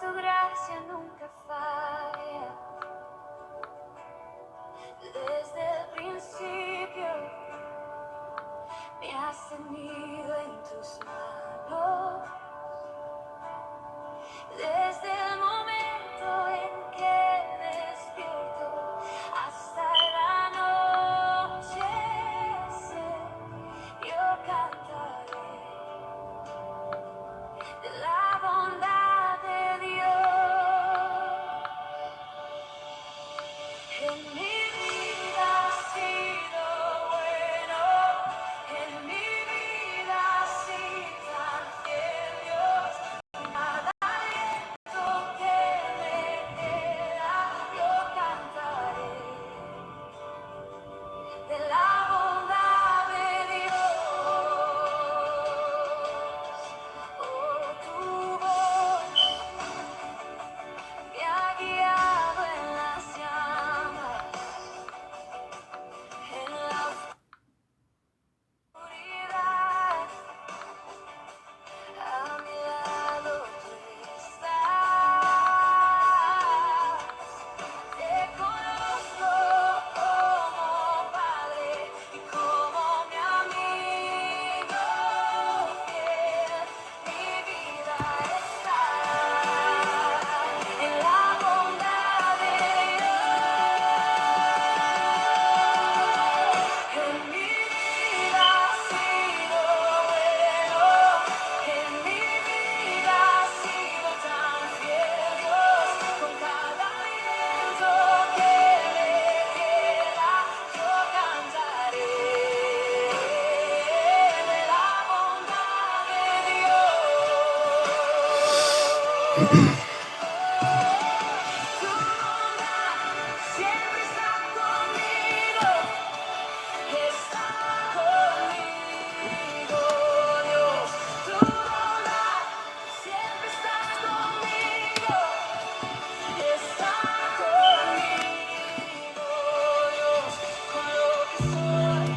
tu gracia nunca falla. Desde el principio me has tenido en tus manos. Desde el momento en que despierto hasta el anochecer, yo cantaré de la bondad de Dios. En mi vida has sido bueno, en mi vida has sido tan fiel, Dios. Cada aliento que me queda, yo cantaré de la bondad de Dios. Oh, tu voz me ha guiado en las llamas, en la oscuridad. A mi lado tú estás. Te conozco como Padre y como mi amigo fiel. Mi vida está en la bondad de Dios. En mi vida has sido bueno, en mi vida has sido tan fiel, Dios. Con cada aliento que me queda, yo cantaré de la bondad de Dios. Tu bondad siempre está conmigo. Está conmigo, Dios. Tu bondad siempre está conmigo. Está conmigo, Dios. Con lo que soy,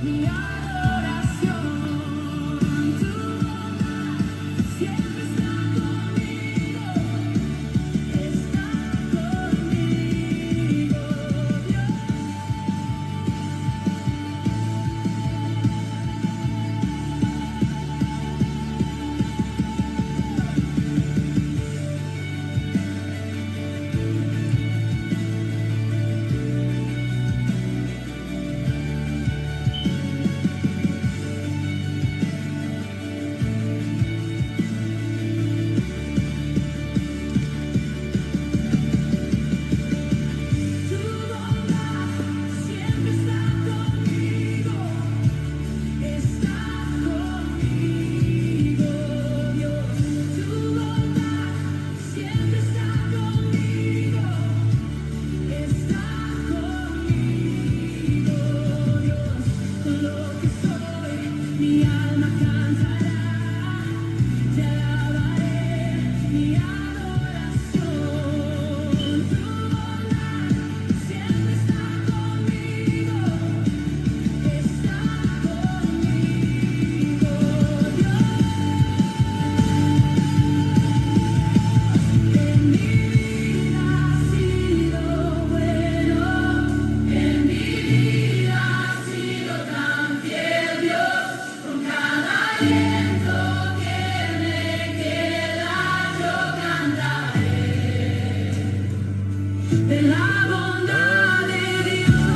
mi adoración. Tu bondad siempre está conmigo. Está conmigo, Dios. Tu bondad siempre está conmigo. Está conmigo, Dios. Tu bondad siempre está conmigo. Está conmigo, Dios. Con lo que soy, mi alma cantará. Te alabaré, mi adoración. Tu bondad siempre está conmigo. Está conmigo, Dios. En mi vida has sido bueno, en mi vida has sido tan fiel, Dios. Con cada aliento que me queda, yo cantaré de la bondad de Dios.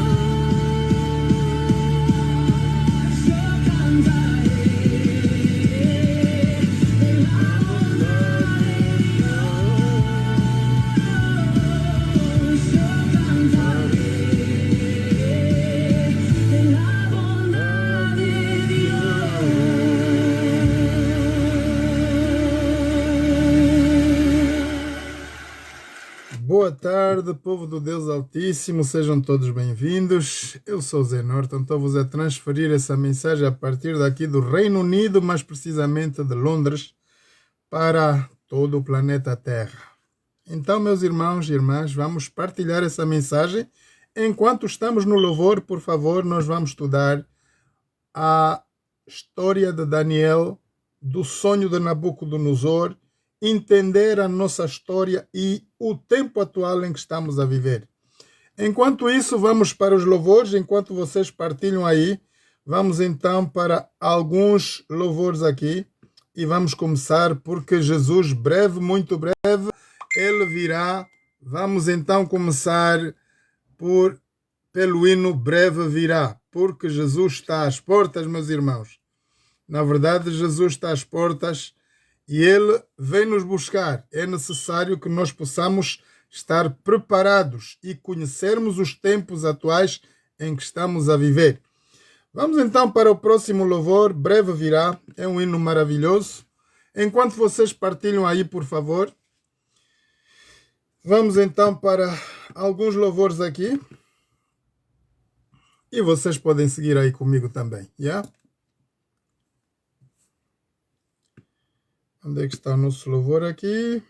Yo cantaré de la bondad de Dios. Yo cantaré de la bondad de Dios. Boa tarde, povo do Deus Altíssimo, sejam todos bem-vindos. Eu sou o Zé Norton, estou-vos a transferir essa mensagem a partir daqui do Reino Unido, mais precisamente de Londres, para todo o planeta Terra. Então, meus irmãos e irmãs, vamos partilhar essa mensagem. Enquanto estamos no louvor, por favor, nós vamos estudar história de Daniel, do sonho de Nabucodonosor, entender a nossa história e o tempo atual em que estamos a viver. Enquanto isso, vamos para os louvores. Enquanto vocês partilham aí, vamos então para alguns louvores aqui e vamos começar porque Jesus, breve, muito breve, ele virá. Vamos então começar pelo hino Breve Virá, porque Jesus está às portas, meus irmãos. Na verdade, Jesus está às portas e ele vem nos buscar. É necessário que nós possamos estar preparados e conhecermos os tempos atuais em que estamos a viver. Vamos então para o próximo louvor, Breve Virá. É um hino maravilhoso. Enquanto vocês partilham aí, por favor, vamos então para alguns louvores aqui. E vocês podem seguir aí comigo também, yeah? Onde é que está o nosso louvor aqui?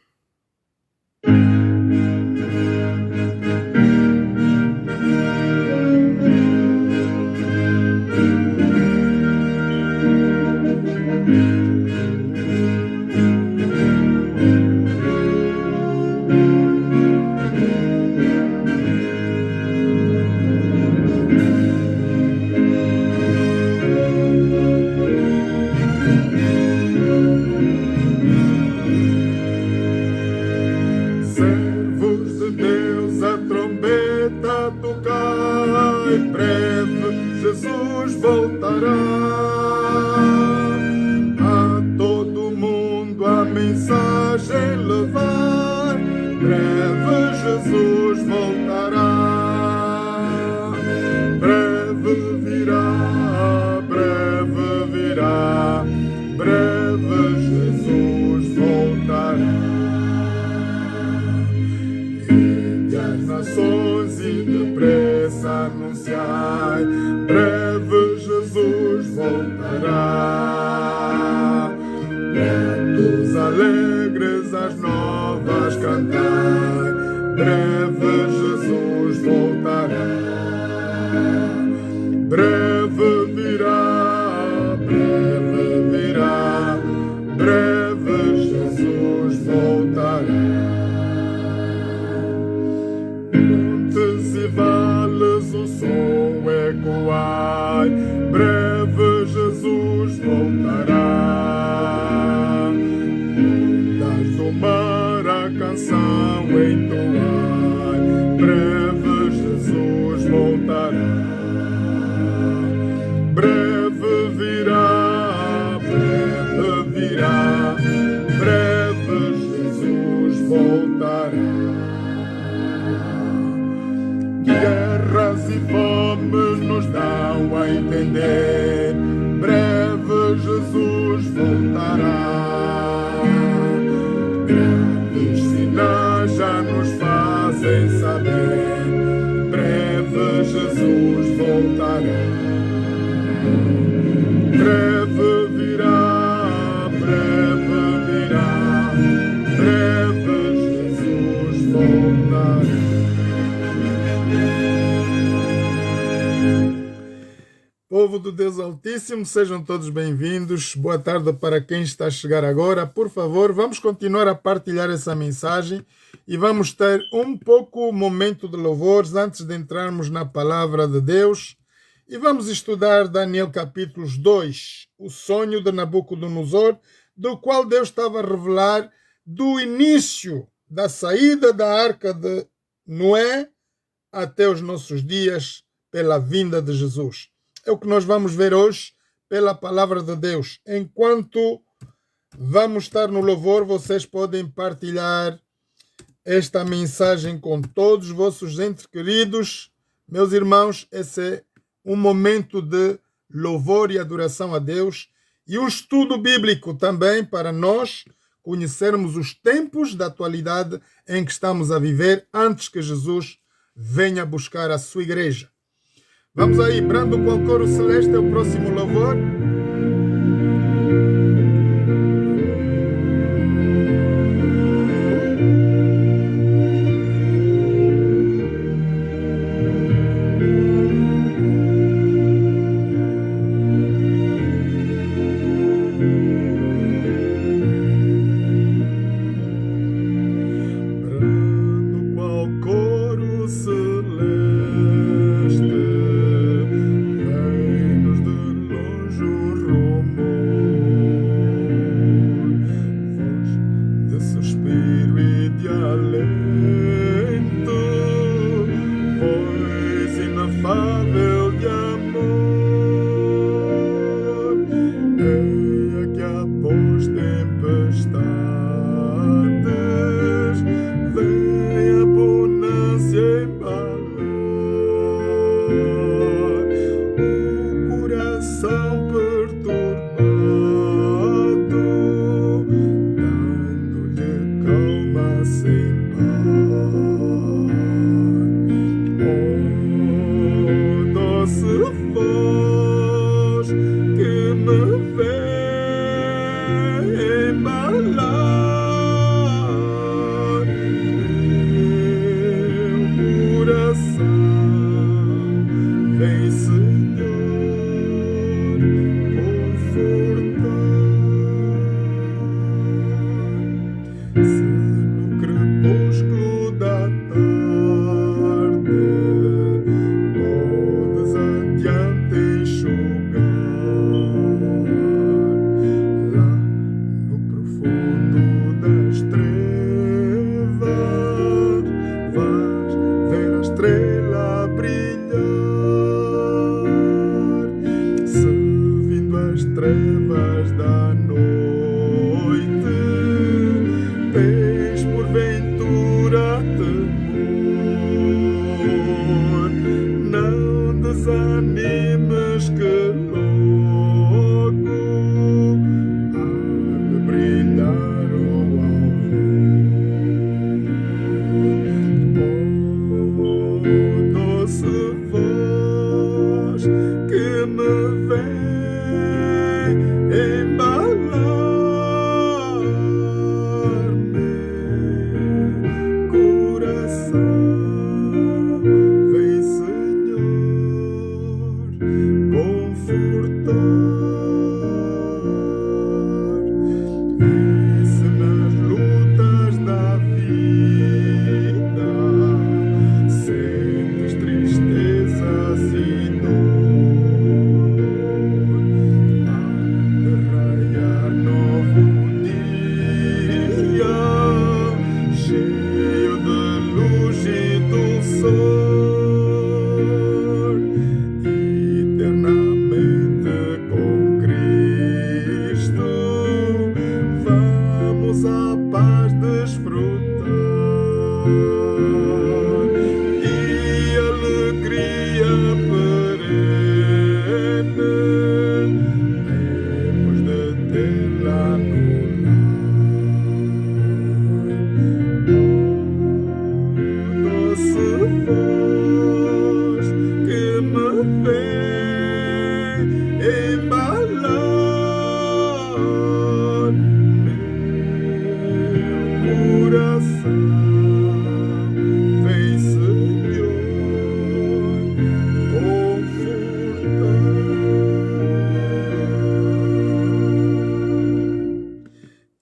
Povo do Deus Altíssimo, sejam todos bem-vindos. Boa tarde para quem está a chegar agora. Por favor, vamos continuar a partilhar essa mensagem e vamos ter um pouco momento de louvores antes de entrarmos na palavra de Deus. E vamos estudar Daniel capítulos 2, o sonho de Nabucodonosor, do qual Deus estava a revelar do início da saída da arca de Noé até os nossos dias pela vinda de Jesus. É o que nós vamos ver hoje pela palavra de Deus. Enquanto vamos estar no louvor, vocês podem partilhar esta mensagem com todos os vossos entes queridos. Meus irmãos, esse é um momento de louvor e adoração a Deus e um estudo bíblico também para nós conhecermos os tempos da atualidade em que estamos a viver antes que Jesus venha buscar a sua igreja. Vamos aí, brando com o coro celeste, é o próximo louvor. trevas da noite, tens porventura temor, não desanimes que logo há de brilhar o alvo. Oh, doce voz que me vem embalar meu coração, vem Senhor confortar. E se nas lutas da vida sentes tristezas e dor, há de raiar novo dia, cheio de luz e do sol, eternamente com Cristo vamos a paz desfrutar e alegria perene hemos de tê-la no lar. Oh, doce voz que me vem embalar meu coração, vem Senhor confortar.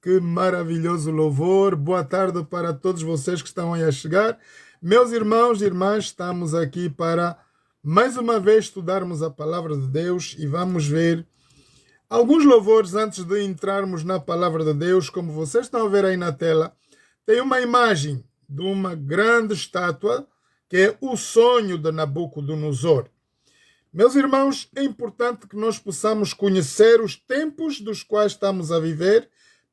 Que maravilhoso louvor! Boa tarde para todos vocês que estão aí a chegar. Meus irmãos e irmãs, estamos aqui para mais uma vez estudarmos a palavra de Deus e vamos ver alguns louvores antes de entrarmos na palavra de Deus. Como vocês estão a ver aí na tela, tem uma imagem de uma grande estátua que é o sonho de Nabucodonosor. Meus irmãos, é importante que nós possamos conhecer os tempos dos quais estamos a viver,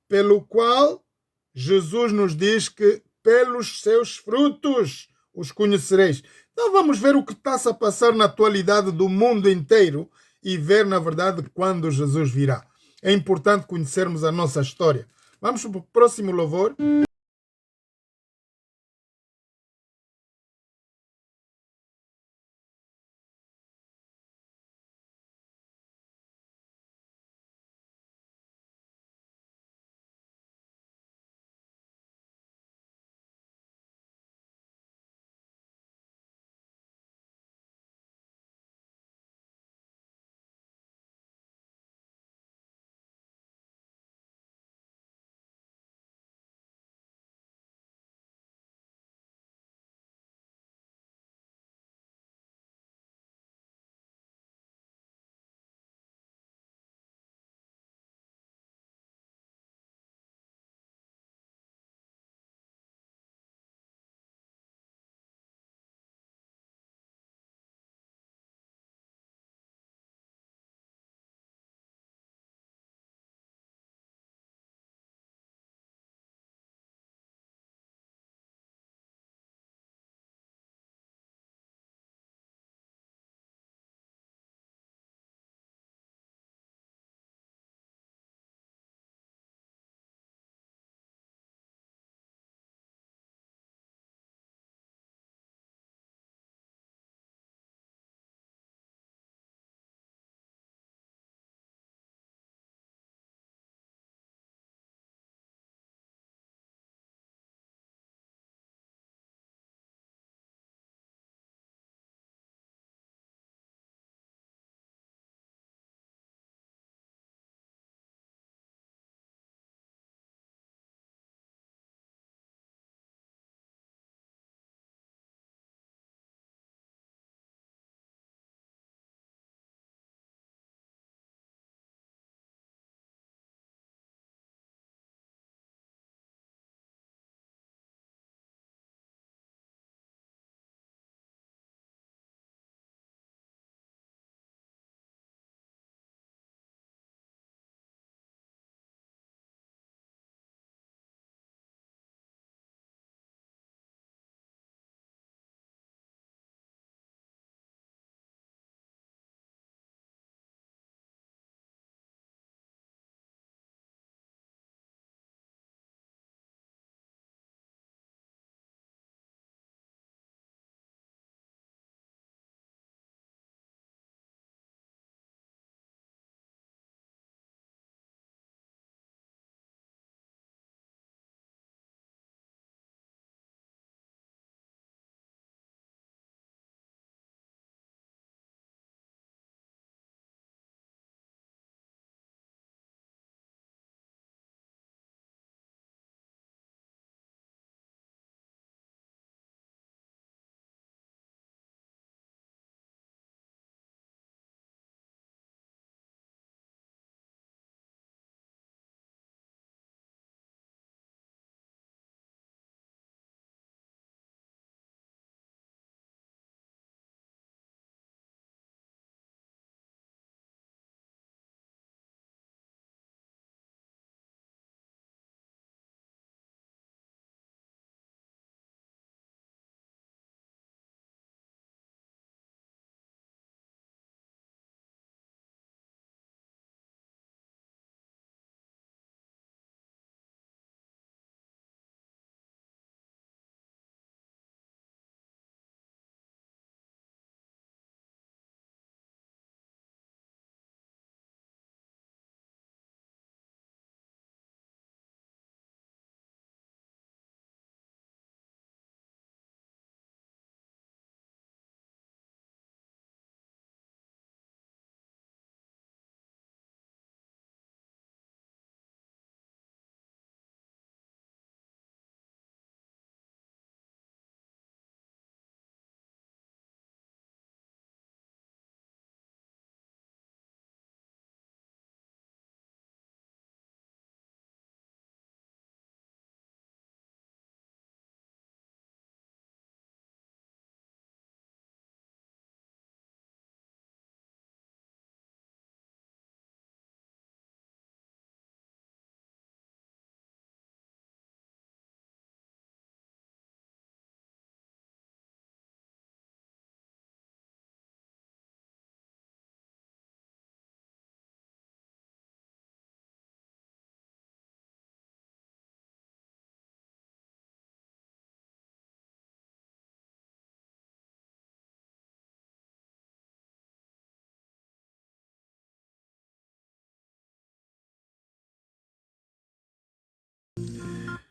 pelo qual Jesus nos diz que pelos seus frutos os conhecereis. Então vamos ver o que está-se a passar na atualidade do mundo inteiro e ver, na verdade, quando Jesus virá. É importante conhecermos a nossa história. Vamos para o próximo louvor.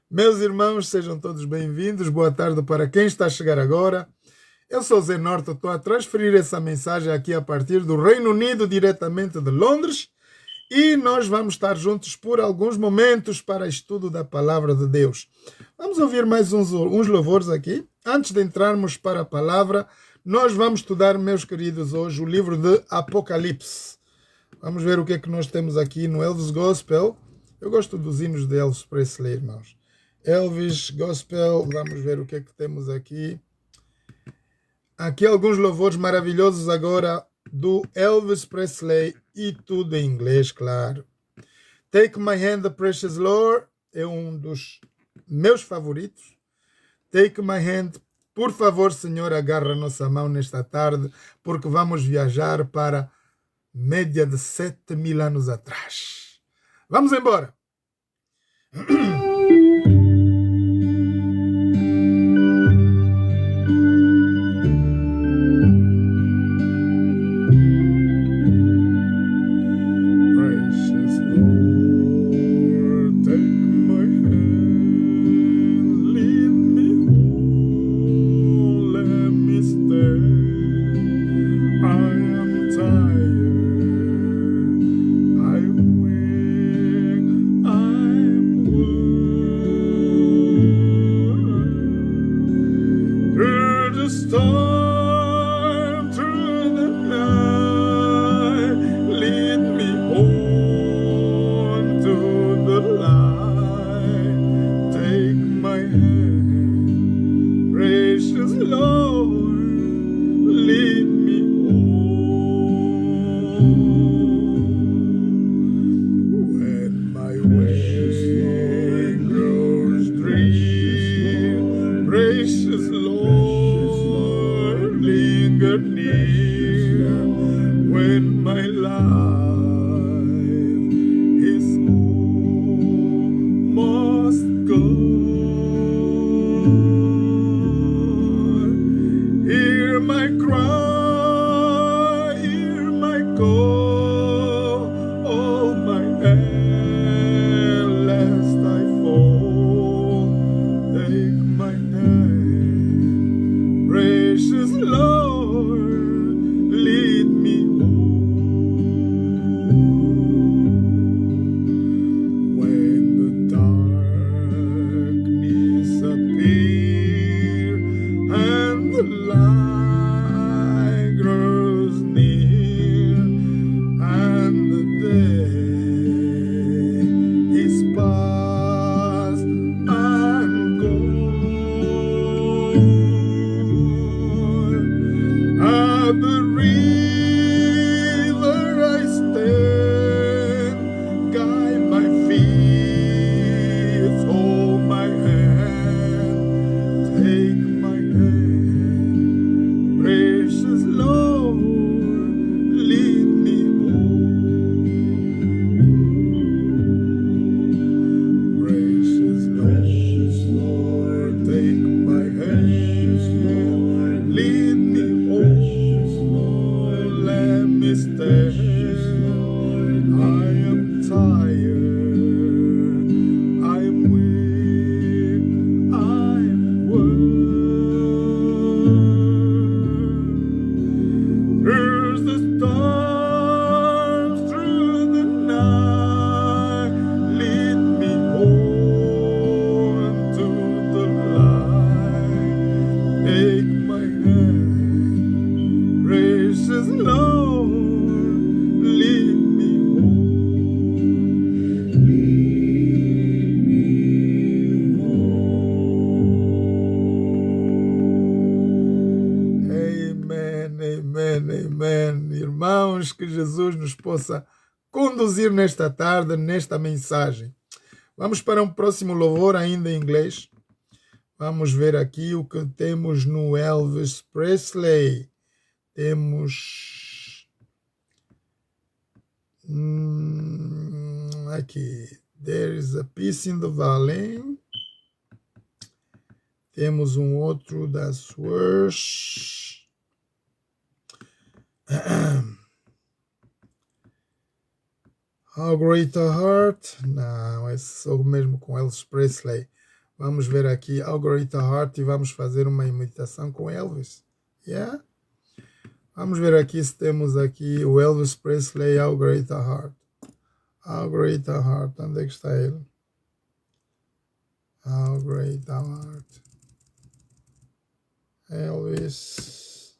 Meus irmãos, sejam todos bem-vindos. Boa tarde para quem está a chegar agora. Eu sou Zé Norton, estou a transferir essa mensagem aqui a partir do Reino Unido, diretamente de Londres. E nós vamos estar juntos por alguns momentos para estudo da Palavra de Deus. Vamos ouvir mais uns louvores aqui. Antes de entrarmos para a Palavra, nós vamos estudar, meus queridos, hoje o livro de Apocalipse. Vamos ver o que é que nós temos aqui no Elvis Gospel. Eu gosto dos hinos de Elvis Presley, irmãos. Elvis Gospel, vamos ver o que é que temos aqui. Aqui alguns louvores maravilhosos agora do Elvis Presley e tudo em inglês, claro. Take My Hand, the Precious Lord, é um dos meus favoritos. Take My Hand, por favor, Senhor, agarra a nossa mão nesta tarde, porque vamos viajar para média de 7.000 anos atrás. Vamos embora. Que Jesus nos possa conduzir nesta tarde, nesta mensagem. Vamos para um próximo louvor ainda em inglês. Vamos ver aqui o que temos no Elvis Presley. Temos aqui There is a Peace in the Valley. Temos um outro da Swersh. How Great a Heart. Não, esse sou mesmo com Elvis Presley. Vamos ver aqui How Great a Heart e vamos fazer uma imitação com Elvis. Yeah? Vamos ver aqui se temos aqui o Elvis Presley, How Great a Heart. How Great a Heart, onde é que está ele? How Great a Heart. Elvis.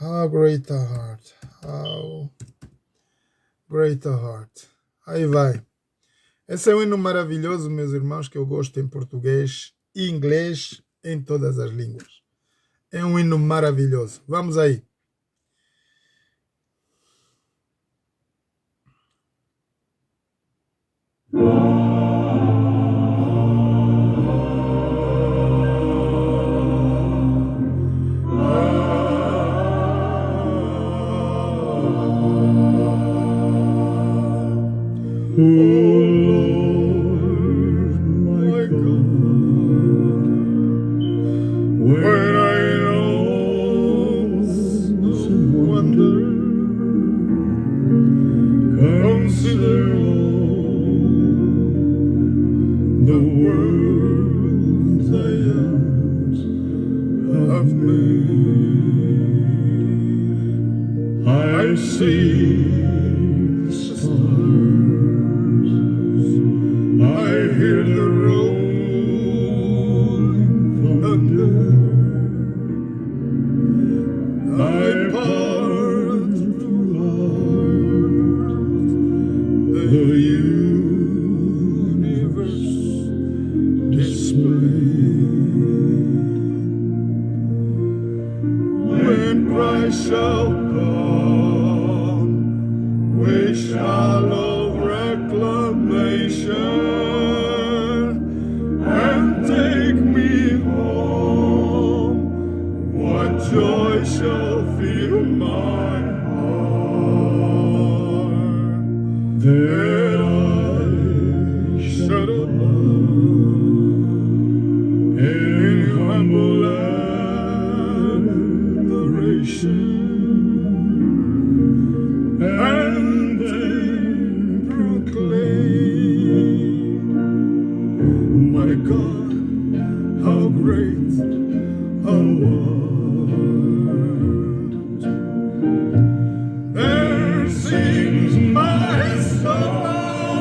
How Great a Heart. How Great a Heart. Aí vai. Esse é um hino maravilhoso, meus irmãos, que eu gosto em português e inglês, em todas as línguas. É um hino maravilhoso. Vamos aí. I see the stars, I hear the rolling thunder, I part through the universe displayed. When Christ shall come, we shall of reclamation, and take me home. What joy shall fill my heart, that I shall abide in humble adoration, and then proclaim, my God, how great thou art. There sings my soul,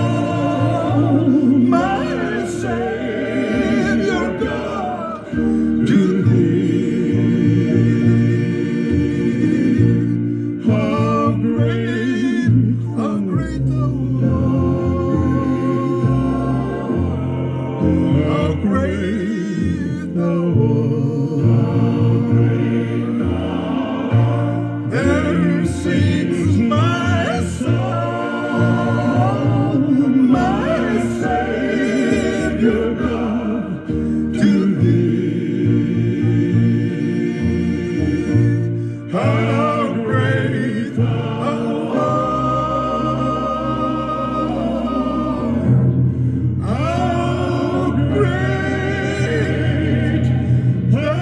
my Savior God, to thee. How great thou art. How great thou art. There sings my soul, my Savior God, to thee. How great thou art. How great thou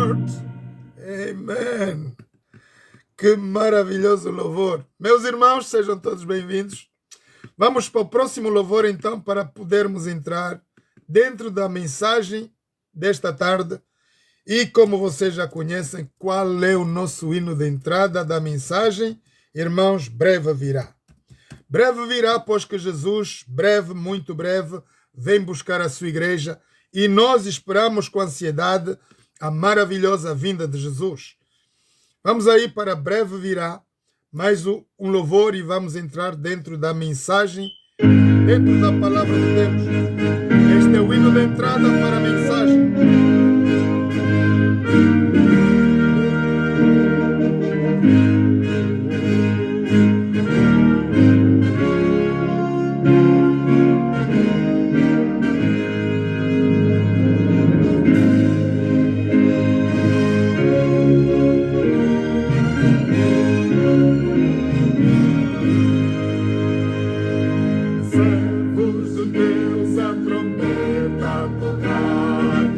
art. Amen. Que maravilhoso louvor. Meus irmãos, sejam todos bem-vindos. Vamos para o próximo louvor, então, para podermos entrar dentro da mensagem desta tarde. E como vocês já conhecem, qual é o nosso hino de entrada da mensagem? Irmãos, breve virá. Breve virá, pois que Jesus, breve, muito breve, vem buscar a sua igreja e nós esperamos com ansiedade a maravilhosa vinda de Jesus. Vamos aí para breve virá, mais um louvor e vamos entrar dentro da mensagem, dentro da palavra de Deus. Este é o hino de entrada para a mensagem. Servos de Deus, a trombeta a tocar.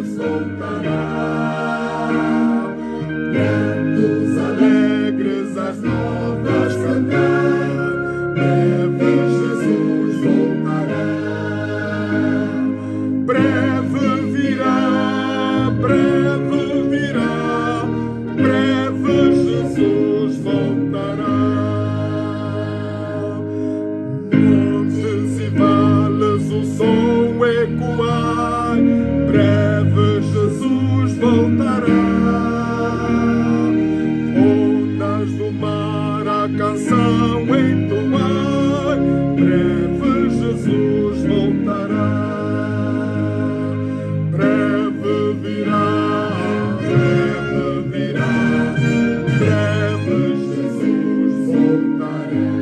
Jesus voltará. Cantos alegres as novas cantar, breve Jesus voltará. Breve virá, breve virá, breve Jesus voltará. Montes e vales o som ecoar, breve Jesus voltará. Ondas do mar a canção entoar, breve Jesus voltará. Breve virá, breve virá, breve Jesus voltará.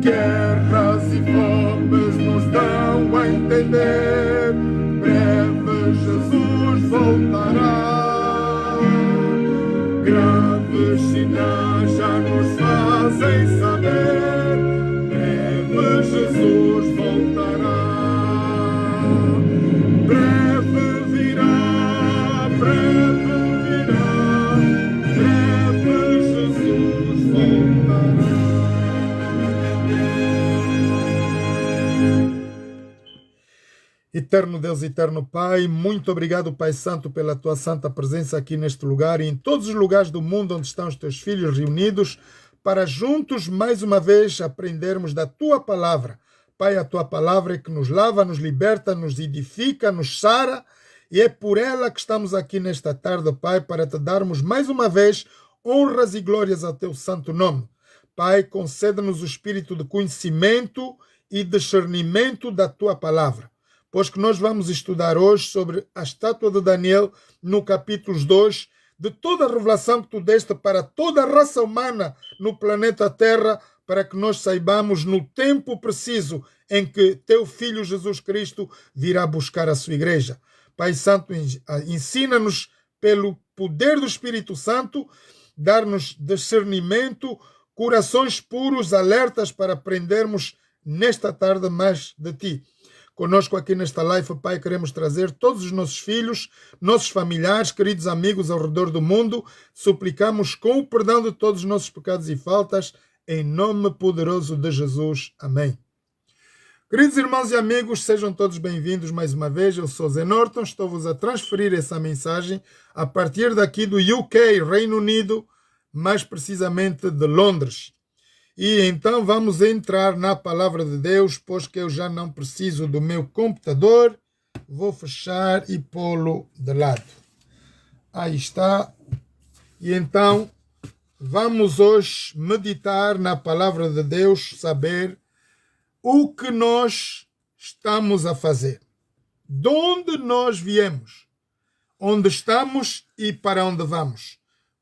Guerras e fomes nos dão a entender, breve Jesus voltará. Graves sinais já nos fazem saber, breve Jesus voltará. Breve virá, breve virá, breve Jesus voltará. Eterno Deus, eterno Pai, muito obrigado, Pai Santo, pela tua santa presença aqui neste lugar e em todos os lugares do mundo onde estão os teus filhos reunidos, para juntos, mais uma vez, aprendermos da tua palavra. Pai, a tua palavra é que nos lava, nos liberta, nos edifica, nos sara, e é por ela que estamos aqui nesta tarde, Pai, para te darmos mais uma vez honras e glórias ao teu santo nome. Pai, concede-nos o espírito de conhecimento e discernimento da tua palavra, pois que nós vamos estudar hoje sobre a estátua de Daniel no capítulo 2, de toda a revelação que tu deste para toda a raça humana no planeta Terra, para que nós saibamos no tempo preciso em que teu Filho Jesus Cristo virá buscar a sua igreja. Pai Santo, ensina-nos pelo poder do Espírito Santo, dar-nos discernimento, corações puros, alertas para aprendermos nesta tarde mais de ti. Conosco aqui nesta live, Pai, queremos trazer todos os nossos filhos, nossos familiares, queridos amigos ao redor do mundo. Suplicamos com o perdão de todos os nossos pecados e faltas, em nome poderoso de Jesus. Amém. Queridos irmãos e amigos, sejam todos bem-vindos mais uma vez. Eu sou Zé Norton, estou-vos a transferir essa mensagem a partir daqui do UK, Reino Unido, mais precisamente de Londres. E então vamos entrar na palavra de Deus, pois que eu já não preciso do meu computador. Vou fechar e pô-lo de lado. Aí está. E então vamos hoje meditar na palavra de Deus, saber o que nós estamos a fazer. De onde nós viemos, onde estamos e para onde vamos.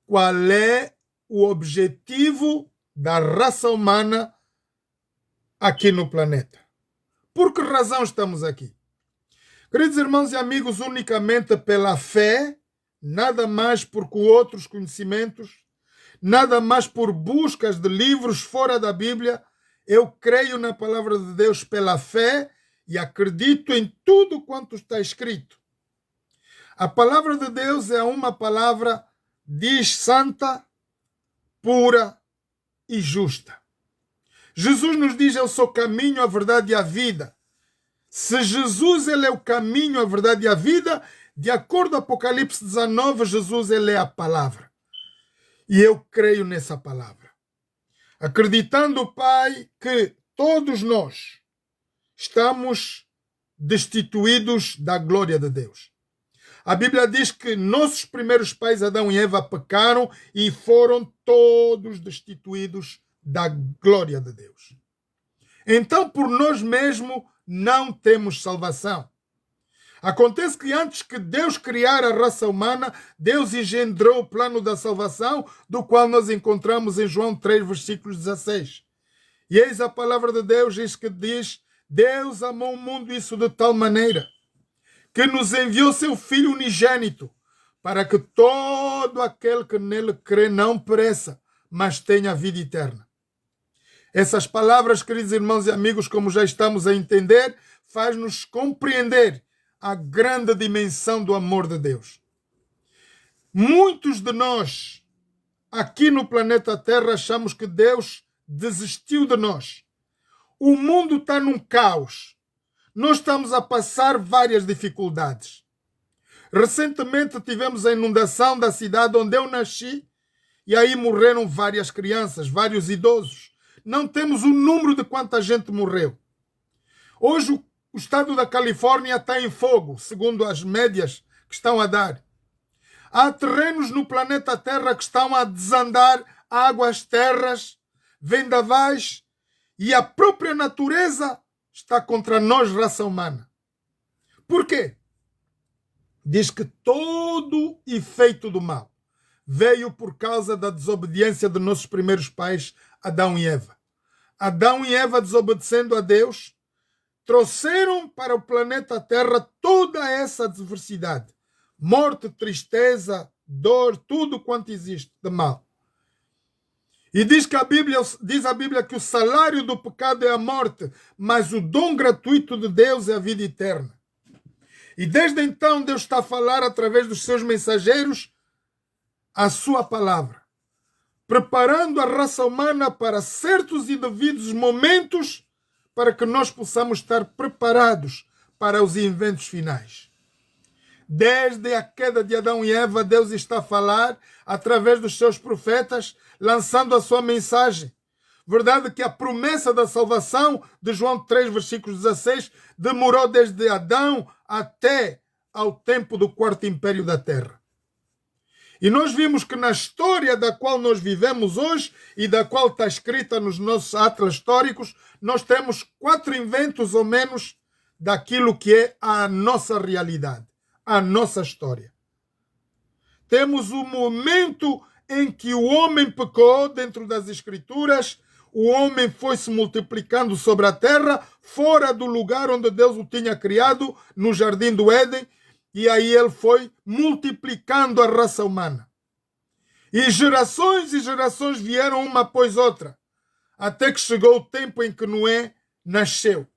Qual é o objetivo da raça humana aqui no planeta? Por que razão estamos aqui? Queridos irmãos e amigos, unicamente pela fé, nada mais por outros conhecimentos, nada mais por buscas de livros fora da Bíblia. Eu creio na palavra de Deus pela fé e acredito em tudo quanto está escrito. A palavra de Deus é uma palavra, diz, santa, pura e justa. Jesus nos diz: eu sou o caminho, a verdade e a vida. Se Jesus ele é o caminho, a verdade e a vida, de acordo com Apocalipse 19, Jesus ele é a palavra. E eu creio nessa palavra. Acreditando, Pai, que todos nós estamos destituídos da glória de Deus. A Bíblia diz que nossos primeiros pais, Adão e Eva, pecaram e foram todos destituídos da glória de Deus. Então, por nós mesmos, não temos salvação. Acontece que antes que Deus criar a raça humana, Deus engendrou o plano da salvação, do qual nós encontramos em João 3, versículo 16. E eis a palavra de Deus, diz: Deus amou o mundo isso de tal maneira que nos enviou seu Filho unigênito, para que todo aquele que nele crê não pereça, mas tenha vida eterna. Essas palavras, queridos irmãos e amigos, como já estamos a entender, faz-nos compreender a grande dimensão do amor de Deus. Muitos de nós, aqui no planeta Terra, achamos que Deus desistiu de nós. O mundo está num caos. Nós estamos a passar várias dificuldades. Recentemente tivemos a inundação da cidade onde eu nasci e aí morreram várias crianças, vários idosos. Não temos o número de quanta gente morreu. Hoje o estado da Califórnia está em fogo, segundo as médias que estão a dar. Há terrenos no planeta Terra que estão a desandar, águas, terras, vendavais, e a própria natureza está contra nós, raça humana. Por quê? Diz que todo efeito do mal veio por causa da desobediência de nossos primeiros pais, Adão e Eva. Adão e Eva, desobedecendo a Deus, trouxeram para o planeta Terra toda essa adversidade. Morte, tristeza, dor, tudo quanto existe de mal. E diz a Bíblia que o salário do pecado é a morte, mas o dom gratuito de Deus é a vida eterna. E desde então Deus está a falar através dos seus mensageiros a sua palavra, preparando a raça humana para certos e devidos momentos para que nós possamos estar preparados para os eventos finais. Desde a queda de Adão e Eva, Deus está a falar através dos seus profetas, lançando a sua mensagem. Verdade que a promessa da salvação de João 3, versículo 16, demorou desde Adão até ao tempo do quarto império da terra. E nós vimos que na história da qual nós vivemos hoje e da qual está escrita nos nossos atlas históricos, nós temos 4 eventos ou menos daquilo que é a nossa realidade, a nossa história. Temos o momento em que o homem pecou dentro das Escrituras, o homem foi se multiplicando sobre a terra, fora do lugar onde Deus o tinha criado, no jardim do Éden, e aí ele foi multiplicando a raça humana. E gerações vieram uma após outra, até que chegou o tempo em que Noé nasceu.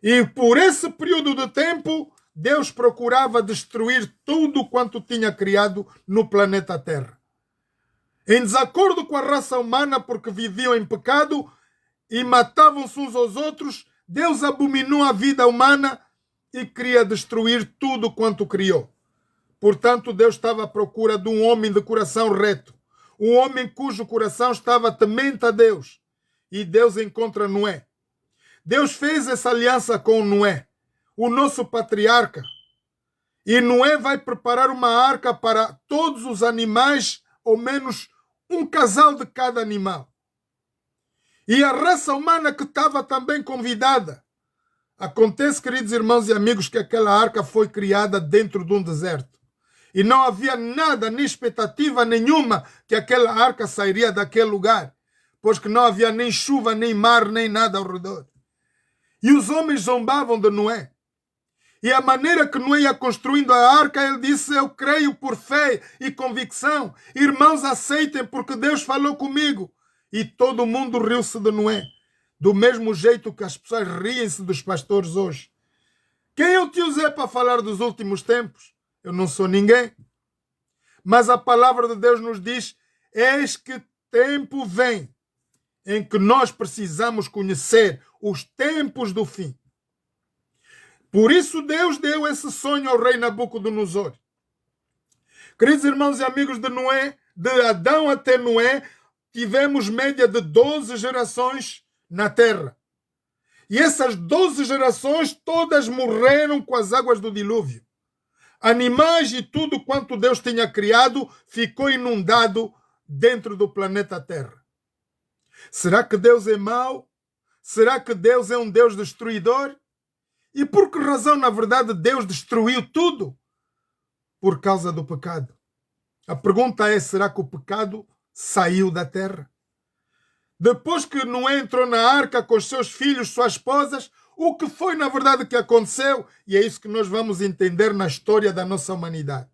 E por esse período de tempo, Deus procurava destruir tudo quanto tinha criado no planeta Terra. Em desacordo com a raça humana, porque viviam em pecado e matavam-se uns aos outros, Deus abominou a vida humana e queria destruir tudo quanto criou. Portanto, Deus estava à procura de um homem de coração reto, um homem cujo coração estava temente a Deus. E Deus encontra Noé. Deus fez essa aliança com Noé, o nosso patriarca. E Noé vai preparar uma arca para todos os animais, ou menos um casal de cada animal. E a raça humana que estava também convidada. Acontece, queridos irmãos e amigos, que aquela arca foi criada dentro de um deserto. E não havia nada, nem expectativa nenhuma que aquela arca sairia daquele lugar, pois que não havia nem chuva, nem mar, nem nada ao redor. E os homens zombavam de Noé. E a maneira que Noé ia construindo a arca, ele disse: eu creio por fé e convicção. Irmãos, aceitem, porque Deus falou comigo. E todo mundo riu-se de Noé. Do mesmo jeito que as pessoas riem-se dos pastores hoje. Quem eu te usei para falar dos últimos tempos? Eu não sou ninguém. Mas a palavra de Deus nos diz: eis que tempo vem em que nós precisamos conhecer os tempos do fim. Por isso Deus deu esse sonho ao rei Nabucodonosor. Queridos irmãos e amigos de Noé, de Adão até Noé, tivemos média de 12 gerações na terra. E essas 12 gerações todas morreram com as águas do dilúvio. Animais e tudo quanto Deus tinha criado ficou inundado dentro do planeta Terra. Será que Deus é mau? Será que Deus é um Deus destruidor? E por que razão, na verdade, Deus destruiu tudo? Por causa do pecado. A pergunta é: será que o pecado saiu da terra? Depois que Noé entrou na arca com os seus filhos, suas esposas, o que foi na verdade que aconteceu? E é isso que nós vamos entender na história da nossa humanidade.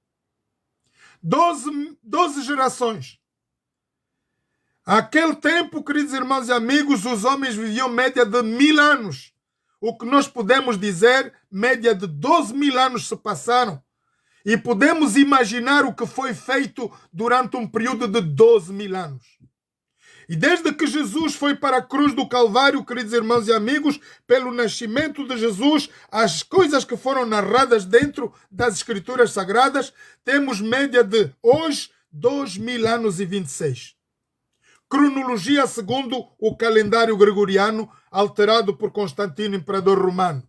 12 gerações. Aquele tempo, queridos irmãos e amigos, os homens viviam média de 1000 anos. o que nós podemos dizer, média de 12 mil anos se passaram. E podemos imaginar o que foi feito durante um período de 12 mil anos. E desde que Jesus foi para a cruz do Calvário, queridos irmãos e amigos, pelo nascimento de Jesus, as coisas que foram narradas dentro das Escrituras Sagradas, temos média de hoje 2.000 anos e 26. Cronologia segundo o calendário gregoriano, alterado por Constantino, imperador romano.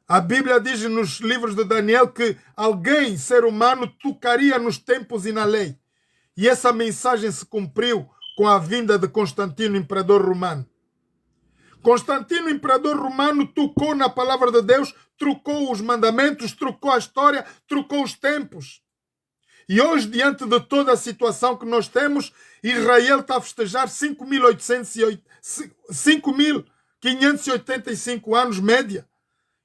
A Bíblia diz nos livros de Daniel que alguém, ser humano, tocaria nos tempos e na lei. E essa mensagem se cumpriu com a vinda de Constantino, imperador romano. Constantino, imperador romano, tocou na palavra de Deus, trocou os mandamentos, trocou a história, trocou os tempos. E hoje, diante de toda a situação que nós temos, Israel está a festejar 5.585 anos média.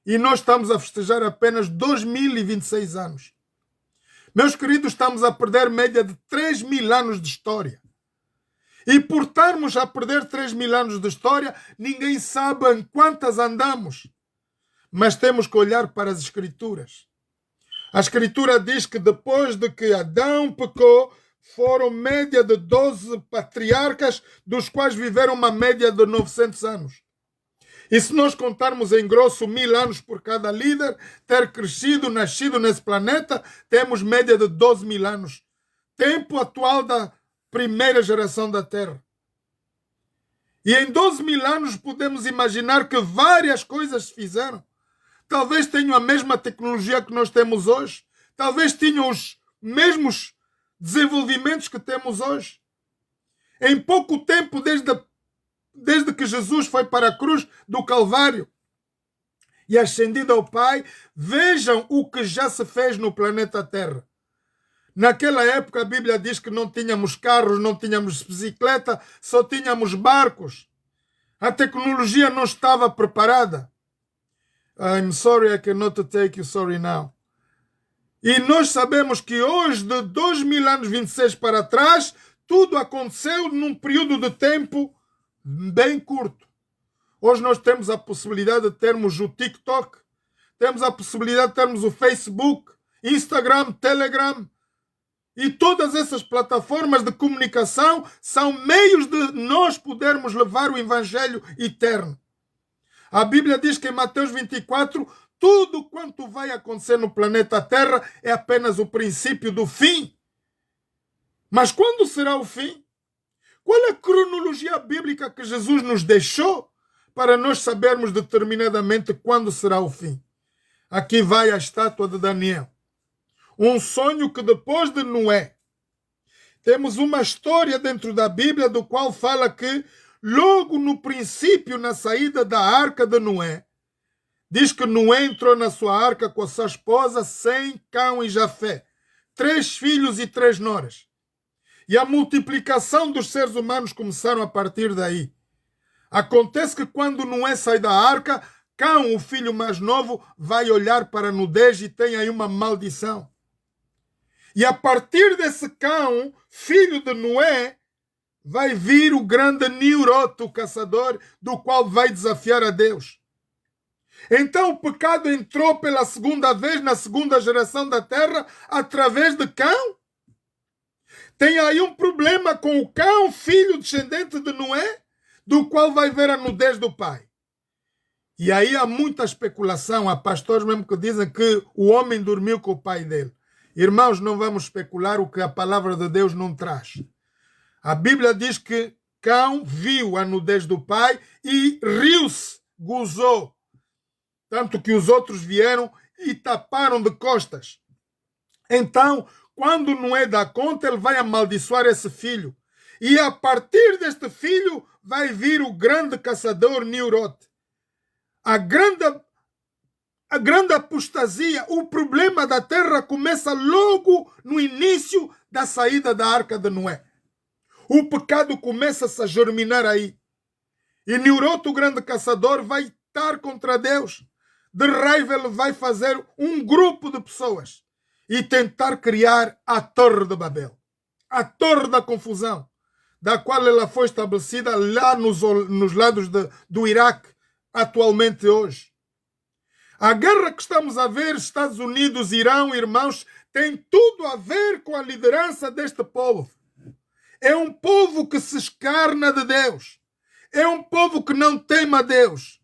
E nós estamos a festejar apenas 2.026 anos. Meus queridos, estamos a perder média de 3.000 anos de história. E por estarmos a perder 3.000 anos de história, ninguém sabe em quantas andamos. Mas temos que olhar para as Escrituras. A Escritura diz que depois de que Adão pecou, foram média de 12 patriarcas, dos quais viveram uma média de 900 anos. E se nós contarmos em grosso 1.000 anos por cada líder ter crescido, nascido nesse planeta, temos média de 12.000 anos. Tempo atual da primeira geração da Terra. E em 12.000 anos podemos imaginar que várias coisas se fizeram. Talvez tenham a mesma tecnologia que nós temos hoje. Talvez tenham os mesmos desenvolvimentos que temos hoje. Em pouco tempo, desde que Jesus foi para a cruz do Calvário e ascendido ao Pai, vejam o que já se fez no planeta Terra. Naquela época a Bíblia diz que não tínhamos carros, não tínhamos bicicleta, só tínhamos barcos. A tecnologia não estava preparada. I'm sorry, I cannot take you sorry now. E nós sabemos que hoje, de 2.000 anos 26 para trás, tudo aconteceu num período de tempo bem curto. Hoje nós temos a possibilidade de termos o TikTok, temos a possibilidade de termos o Facebook, Instagram, Telegram, e todas essas plataformas de comunicação são meios de nós podermos levar o Evangelho eterno. A Bíblia diz que em Mateus 24, tudo quanto vai acontecer no planeta Terra é apenas o princípio do fim. Mas quando será o fim? Qual é a cronologia bíblica que Jesus nos deixou para nós sabermos determinadamente quando será o fim? Aqui vai a estátua de Daniel. Um sonho que depois de Noé, temos uma história dentro da Bíblia do qual fala que logo no princípio, na saída da arca de Noé, diz que Noé entrou na sua arca com a sua esposa, Sem, Cão e Jafé, 3 filhos e 3 noras. E a multiplicação dos seres humanos começaram a partir daí. Acontece que quando Noé sai da arca, Cão, o filho mais novo, vai olhar para a nudez e tem aí uma maldição. E a partir desse Cão, filho de Noé, vai vir o grande Nimrod, o caçador, do qual vai desafiar a Deus. Então o pecado entrou pela segunda vez na segunda geração da terra através de Cão. Tem aí um problema com o Cão, filho descendente de Noé, do qual vai ver a nudez do pai. E aí há muita especulação. Há pastores mesmo que dizem que o homem dormiu com o pai dele. Irmãos, não vamos especular o que a palavra de Deus não traz. A Bíblia diz que Cão viu a nudez do pai e riu-se, gozou. Tanto que os outros vieram e taparam de costas. Então, quando Noé dá conta, ele vai amaldiçoar esse filho. E a partir deste filho vai vir o grande caçador Nimrod. A grande apostasia, o problema da terra começa logo no início da saída da arca de Noé. O pecado começa-se a germinar aí. E Nimrod, o grande caçador, vai estar contra Deus. De raiva ele vai fazer um grupo de pessoas e tentar criar a Torre de Babel. A Torre da Confusão, da qual ela foi estabelecida lá nos lados do Iraque, atualmente hoje. A guerra que estamos a ver, Estados Unidos, Irão, irmãos, tem tudo a ver com a liderança deste povo. É um povo que se escarna de Deus. É um povo que não teme a Deus.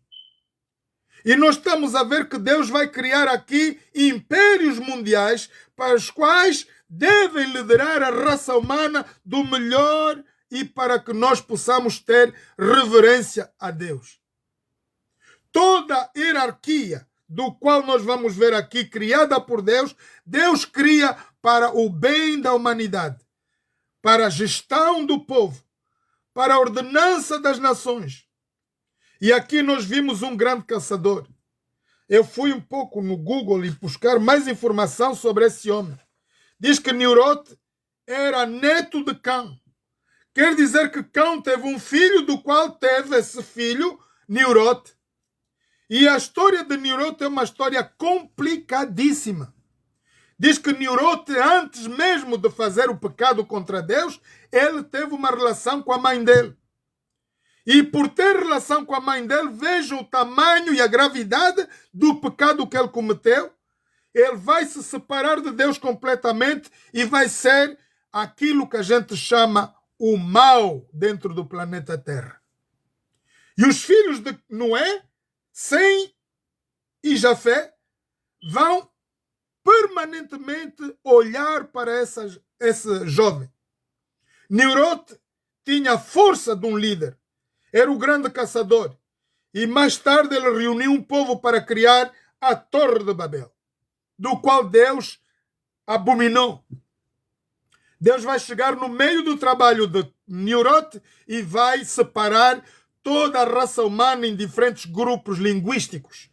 E nós estamos a ver que Deus vai criar aqui impérios mundiais para os quais devem liderar a raça humana do melhor e para que nós possamos ter reverência a Deus. Toda a hierarquia do qual nós vamos ver aqui, criada por Deus, Deus cria para o bem da humanidade, para a gestão do povo, para a ordenança das nações. E aqui nós vimos um grande caçador. Eu fui um pouco no Google e buscar mais informação sobre esse homem. Diz que Nimrod era neto de Cão. Quer dizer que Cão teve um filho, do qual teve esse filho, Nimrod. E a história de Nimrod é uma história complicadíssima. Diz que Nimrod, antes mesmo de fazer o pecado contra Deus, ele teve uma relação com a mãe dele. E por ter relação com a mãe dele, veja o tamanho e a gravidade do pecado que ele cometeu. Ele vai se separar de Deus completamente e vai ser aquilo que a gente chama o mal dentro do planeta Terra. E os filhos de Noé, Sem e Jafé, vão permanentemente olhar para esse jovem. Nimrod tinha a força de um líder. Era o grande caçador. E mais tarde ele reuniu um povo para criar a Torre de Babel, do qual Deus abominou. Deus vai chegar no meio do trabalho de Nimrod e vai separar toda a raça humana em diferentes grupos linguísticos.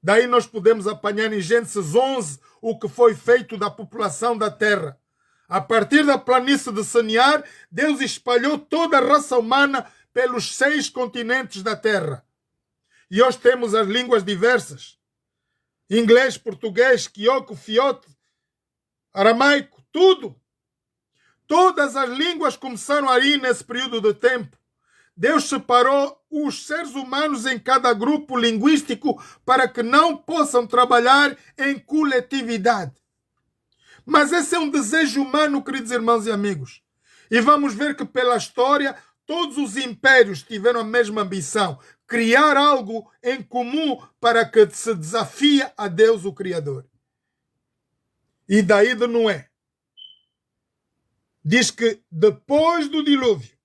Daí nós podemos apanhar em Gênesis 11 o que foi feito da população da terra. A partir da planície de Sinear, Deus espalhou toda a raça humana pelos 6 continentes da terra. E hoje temos as línguas diversas. Inglês, português, quioco, fiote, aramaico, tudo. Todas as línguas começaram aí nesse período de tempo. Deus separou os seres humanos em cada grupo linguístico para que não possam trabalhar em coletividade. Mas esse é um desejo humano, queridos irmãos e amigos. E vamos ver que pela história todos os impérios tiveram a mesma ambição, criar algo em comum para que se desafie a Deus, o Criador. E daí de Noé. Diz que depois do dilúvio,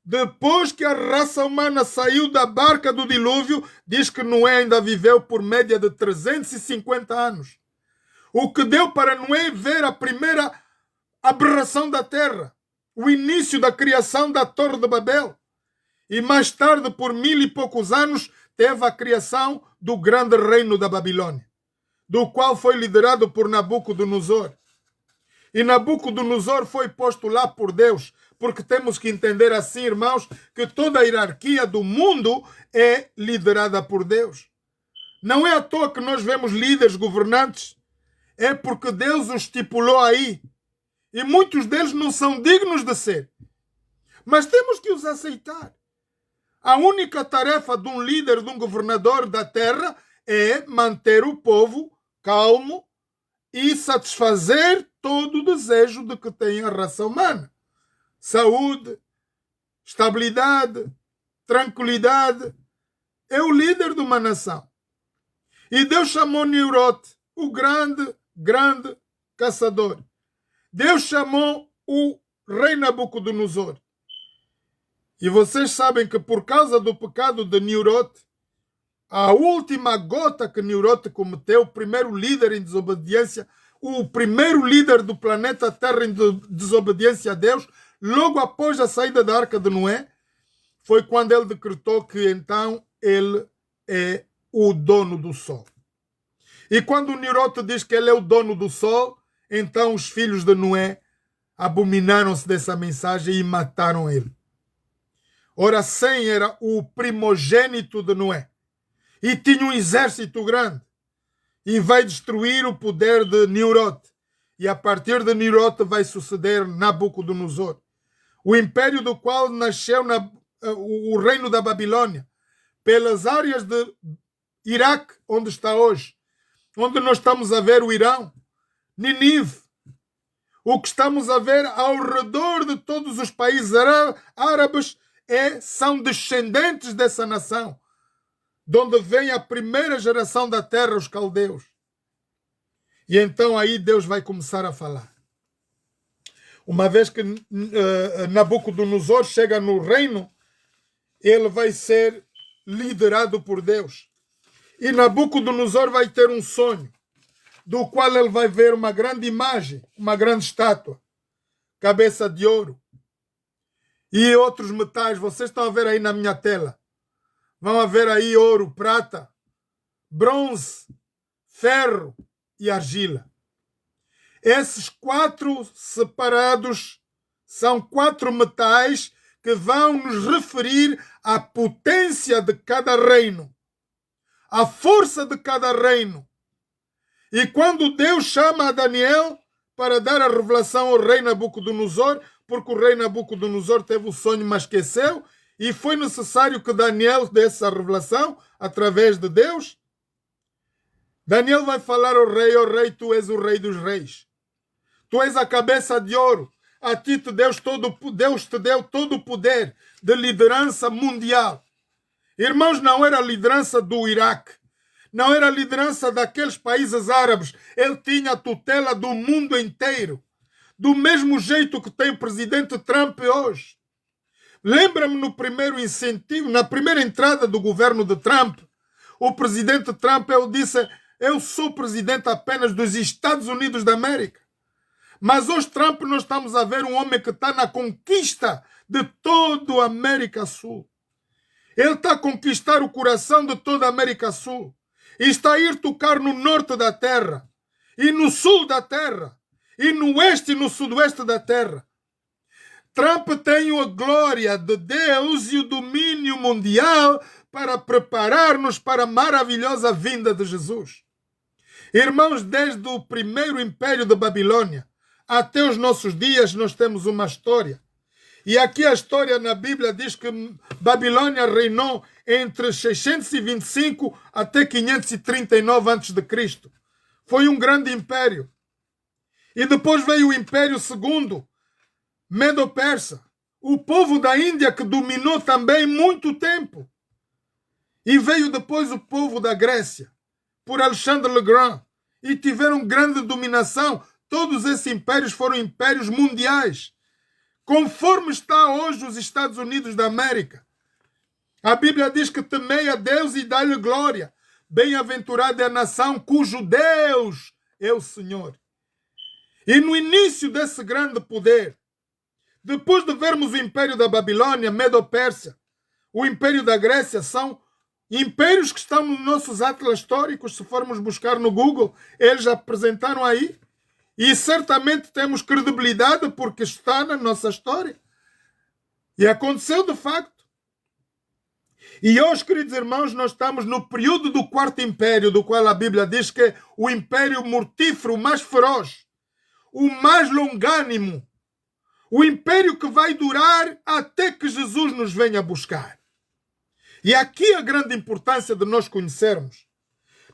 depois que a raça humana saiu da barca do dilúvio, diz que Noé ainda viveu por média de 350 anos. O que deu para Noé ver a primeira aberração da terra, o início da criação da Torre de Babel. E mais tarde, por 1000 e poucos anos, teve a criação do grande reino da Babilônia, do qual foi liderado por Nabucodonosor. E Nabucodonosor foi posto lá por Deus, porque temos que entender assim, irmãos, que toda a hierarquia do mundo é liderada por Deus. Não é à toa que nós vemos líderes, governantes, é porque Deus os estipulou aí. E muitos deles não são dignos de ser. Mas temos que os aceitar. A única tarefa de um líder, de um governador da terra, é manter o povo calmo e satisfazer todo o desejo de que tem a raça humana. Saúde, estabilidade, tranquilidade. É o líder de uma nação. E Deus chamou Nimrod, o grande caçador. Deus chamou o rei Nabucodonosor. E vocês sabem que por causa do pecado de Nimrod, a última gota que Nimrod cometeu, o primeiro líder em desobediência, o primeiro líder do planeta Terra em desobediência a Deus, logo após a saída da Arca de Noé, foi quando ele decretou que então ele é o dono do sol. E quando Nimrod diz que ele é o dono do sol, então os filhos de Noé abominaram-se dessa mensagem e mataram ele. Ora, Sem era o primogênito de Noé e tinha um exército grande e vai destruir o poder de Nimrod. E a partir de Nimrod vai suceder Nabucodonosor, o império do qual nasceu o reino da Babilônia, pelas áreas de Iraque, onde está hoje, onde nós estamos a ver o Irão, Nínive, o que estamos a ver ao redor de todos os países árabes são descendentes dessa nação, de onde vem a primeira geração da terra, os caldeus. E então aí Deus vai começar a falar. Uma vez que Nabucodonosor chega no reino, ele vai ser liderado por Deus. E Nabucodonosor vai ter um sonho, do qual ele vai ver uma grande imagem, uma grande estátua, cabeça de ouro e outros metais. Vocês estão a ver aí na minha tela. Vão a ver aí ouro, prata, bronze, ferro e argila. Esses 4 separados são 4 metais que vão nos referir à potência de cada reino, à força de cada reino. E quando Deus chama a Daniel para dar a revelação ao rei Nabucodonosor, porque o rei Nabucodonosor teve o sonho, mas esqueceu, e foi necessário que Daniel desse a revelação através de Deus, Daniel vai falar ao rei: ó rei, tu és o rei dos reis. Tu és a cabeça de ouro. A ti Deus te deu todo o poder de liderança mundial. Irmãos, não era a liderança do Iraque, não era a liderança daqueles países árabes. Ele tinha a tutela do mundo inteiro, do mesmo jeito que tem o presidente Trump hoje. Lembra-me no primeiro incentivo, na primeira entrada do governo de Trump, o presidente Trump, ele disse: eu sou presidente apenas dos Estados Unidos da América. Mas hoje Trump, nós estamos a ver um homem que está na conquista de toda a América Sul. Ele está a conquistar o coração de toda a América Sul. E está a ir tocar no norte da terra, e no sul da terra, e no oeste e no sudoeste da terra. Trump tem a glória de Deus e o domínio mundial para preparar-nos para a maravilhosa vinda de Jesus. Irmãos, desde o primeiro império da Babilônia até os nossos dias, nós temos uma história. E aqui a história na Bíblia diz que Babilônia reinou entre 625 até 539 a.C. Foi um grande império. E depois veio o Império II, Medo-Persa. O povo da Índia que dominou também muito tempo. E veio depois o povo da Grécia, por Alexandre le Grand. E tiveram grande dominação. Todos esses impérios foram impérios mundiais, conforme está hoje os Estados Unidos da América. A Bíblia diz que temei a Deus e dá-lhe glória. Bem-aventurada é a nação cujo Deus é o Senhor. E no início desse grande poder, depois de vermos o Império da Babilônia, Medo-Pérsia, o Império da Grécia, são impérios que estão nos nossos atlas históricos. Se formos buscar no Google, eles apresentaram aí. E certamente temos credibilidade porque está na nossa história. E aconteceu de facto. E hoje, queridos irmãos, nós estamos no período do Quarto Império, do qual a Bíblia diz que é o império mortífero, o mais feroz, o mais longânimo, o império que vai durar até que Jesus nos venha buscar. E aqui a grande importância de nós conhecermos.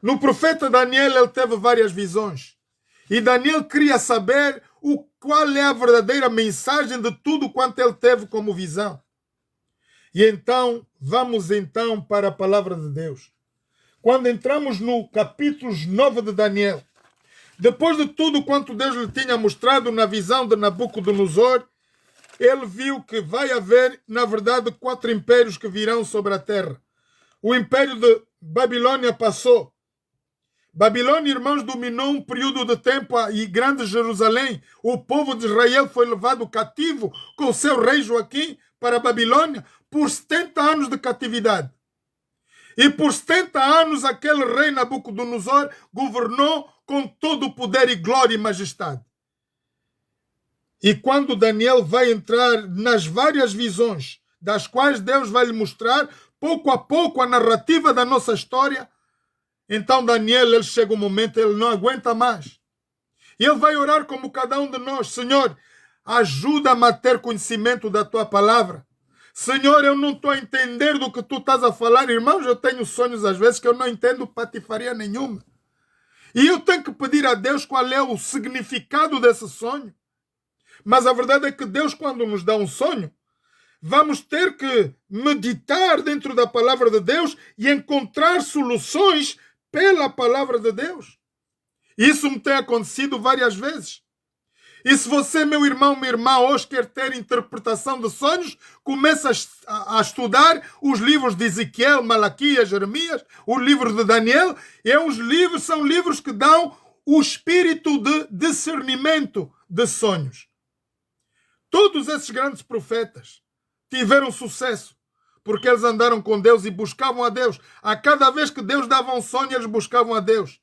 No profeta Daniel, ele teve várias visões. E Daniel queria saber qual é a verdadeira mensagem de tudo quanto ele teve como visão. E então, vamos então para a palavra de Deus. Quando entramos no capítulo 9 de Daniel, depois de tudo quanto Deus lhe tinha mostrado na visão de Nabucodonosor, ele viu que vai haver, na verdade, 4 impérios que virão sobre a terra. O império de Babilônia passou. Babilônia, irmãos, dominou um período de tempo e grande Jerusalém. O povo de Israel foi levado cativo com o seu rei Joaquim para a Babilônia por 70 anos de catividade. E por 70 anos aquele rei Nabucodonosor governou com todo o poder e glória e majestade. E quando Daniel vai entrar nas várias visões, das quais Deus vai lhe mostrar pouco a pouco a narrativa da nossa história, então Daniel, ele chega um momento, ele não aguenta mais. E ele vai orar como cada um de nós: Senhor, ajuda-me a ter conhecimento da tua palavra. Senhor, eu não estou a entender do que tu estás a falar. Irmãos, eu tenho sonhos às vezes que eu não entendo patifaria nenhuma. E eu tenho que pedir a Deus qual é o significado desse sonho. Mas a verdade é que Deus, quando nos dá um sonho, vamos ter que meditar dentro da palavra de Deus e encontrar soluções pela palavra de Deus. Isso me tem acontecido várias vezes. E se você, meu irmão, minha irmã, hoje quer ter interpretação de sonhos, começa a estudar os livros de Ezequiel, Malaquias, Jeremias, os livros de Daniel. São livros que dão o espírito de discernimento de sonhos. Todos esses grandes profetas tiveram sucesso porque eles andaram com Deus e buscavam a Deus. A cada vez que Deus dava um sonho, eles buscavam a Deus.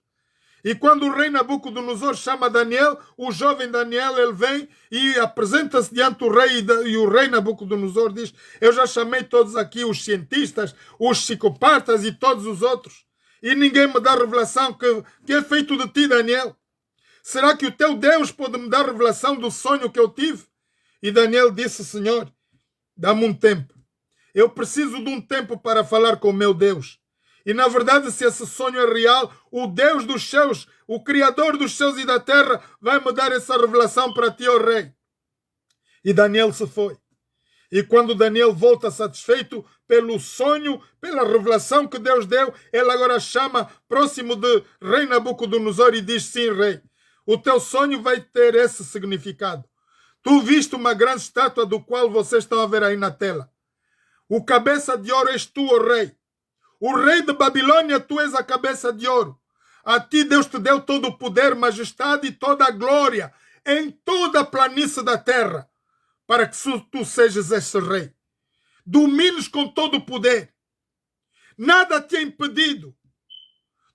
E quando o rei Nabucodonosor chama Daniel, o jovem Daniel, ele vem e apresenta-se diante do rei, e o rei Nabucodonosor diz: eu já chamei todos aqui, os cientistas, os psicopatas e todos os outros, e ninguém me dá revelação. Que é feito de ti, Daniel? Será que o teu Deus pode me dar revelação do sonho que eu tive? E Daniel disse: Senhor, dá-me um tempo. Eu preciso de um tempo para falar com o meu Deus. E na verdade, se esse sonho é real, o Deus dos céus, o Criador dos céus e da terra, vai me dar essa revelação para ti, ó rei. E Daniel se foi. E quando Daniel volta satisfeito pelo sonho, pela revelação que Deus deu, ele agora chama próximo de rei Nabucodonosor e diz: sim, rei, o teu sonho vai ter esse significado. Tu viste uma grande estátua do qual vocês estão a ver aí na tela. O cabeça de ouro és tu, ó rei. O rei de Babilônia, tu és a cabeça de ouro. A ti Deus te deu todo o poder, majestade e toda a glória em toda a planície da terra, para que tu sejas esse rei. Domines com todo o poder. Nada te é impedido.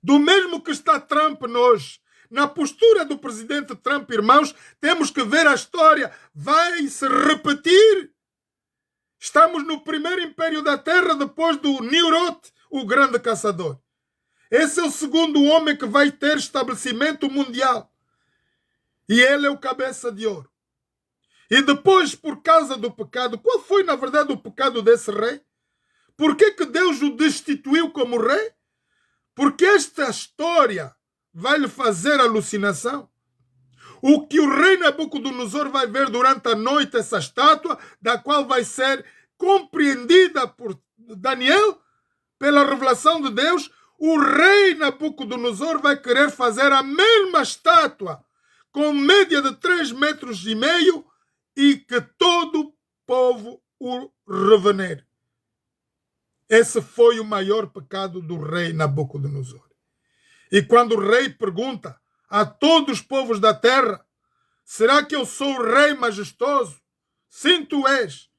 Do mesmo que está Trump hoje, na postura do presidente Trump, irmãos, temos que ver a história. Vai se repetir. Estamos no primeiro império da terra depois do Nimrod, o grande caçador. Esse é o segundo homem que vai ter estabelecimento mundial. E ele é o cabeça de ouro. E depois, por causa do pecado, qual foi na verdade o pecado desse rei? Por que Deus o destituiu como rei? Porque esta história vai lhe fazer alucinação. O que o rei Nabucodonosor vai ver durante a noite, essa estátua, da qual vai ser compreendida por Daniel, pela revelação de Deus, o rei Nabucodonosor vai querer fazer a mesma estátua, com média de 3,5 metros, e que todo o povo o revenere. Esse foi o maior pecado do rei Nabucodonosor. E quando o rei pergunta a todos os povos da terra: será que eu sou o rei majestoso? Sim, tu és.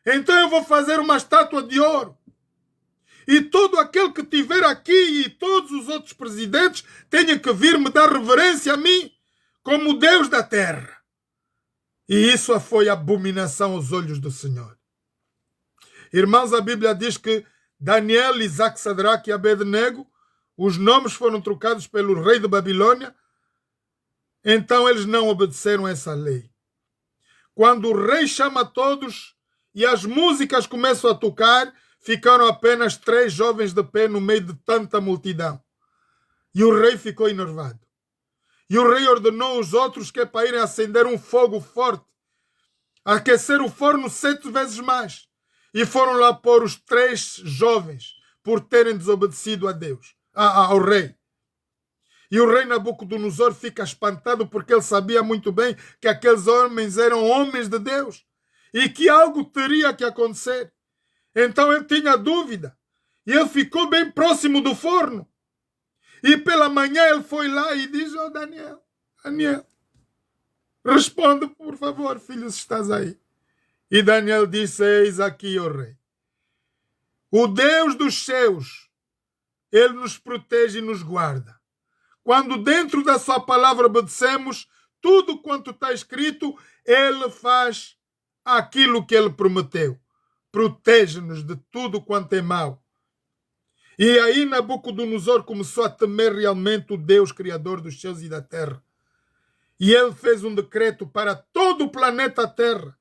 Então eu vou fazer uma estátua de ouro. E todo aquele que estiver aqui e todos os outros presidentes tenham que vir me dar reverência a mim como Deus da terra. E isso foi abominação aos olhos do Senhor. Irmãos, a Bíblia diz que Daniel, Isaque, Sadraque e Abednego, os nomes foram trocados pelo rei de Babilônia. Então eles não obedeceram a essa lei. Quando o rei chama todos e as músicas começam a tocar, ficaram apenas 3 jovens de pé no meio de tanta multidão. E o rei ficou enervado. E o rei ordenou os outros que é para irem acender um fogo forte, aquecer o forno 7 vezes mais. E foram lá pôr os 3 jovens por terem desobedecido a Deus, ao rei. E o rei Nabucodonosor fica espantado porque ele sabia muito bem que aqueles homens eram homens de Deus e que algo teria que acontecer. Então ele tinha dúvida e ele ficou bem próximo do forno. E pela manhã ele foi lá e diz: oh Daniel, responde por favor, filho, se estás aí. E Daniel disse: eis aqui, ó rei. O Deus dos céus, ele nos protege e nos guarda. Quando dentro da sua palavra obedecemos, tudo quanto está escrito, ele faz aquilo que ele prometeu. Protege-nos de tudo quanto é mau. E aí Nabucodonosor começou a temer realmente o Deus Criador dos céus e da terra. E ele fez um decreto para todo o planeta Terra.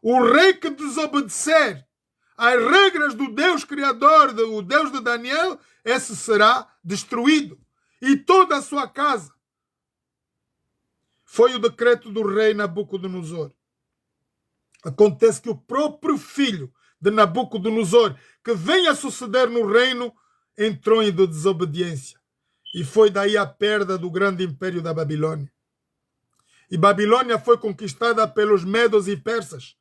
O rei que desobedecer as regras do Deus Criador, o Deus de Daniel, esse será destruído. E toda a sua casa. Foi o decreto do rei Nabucodonosor. Acontece que o próprio filho de Nabucodonosor, que vem a suceder no reino, entrou em desobediência. E foi daí a perda do grande império da Babilônia. E Babilônia foi conquistada pelos medos e persas.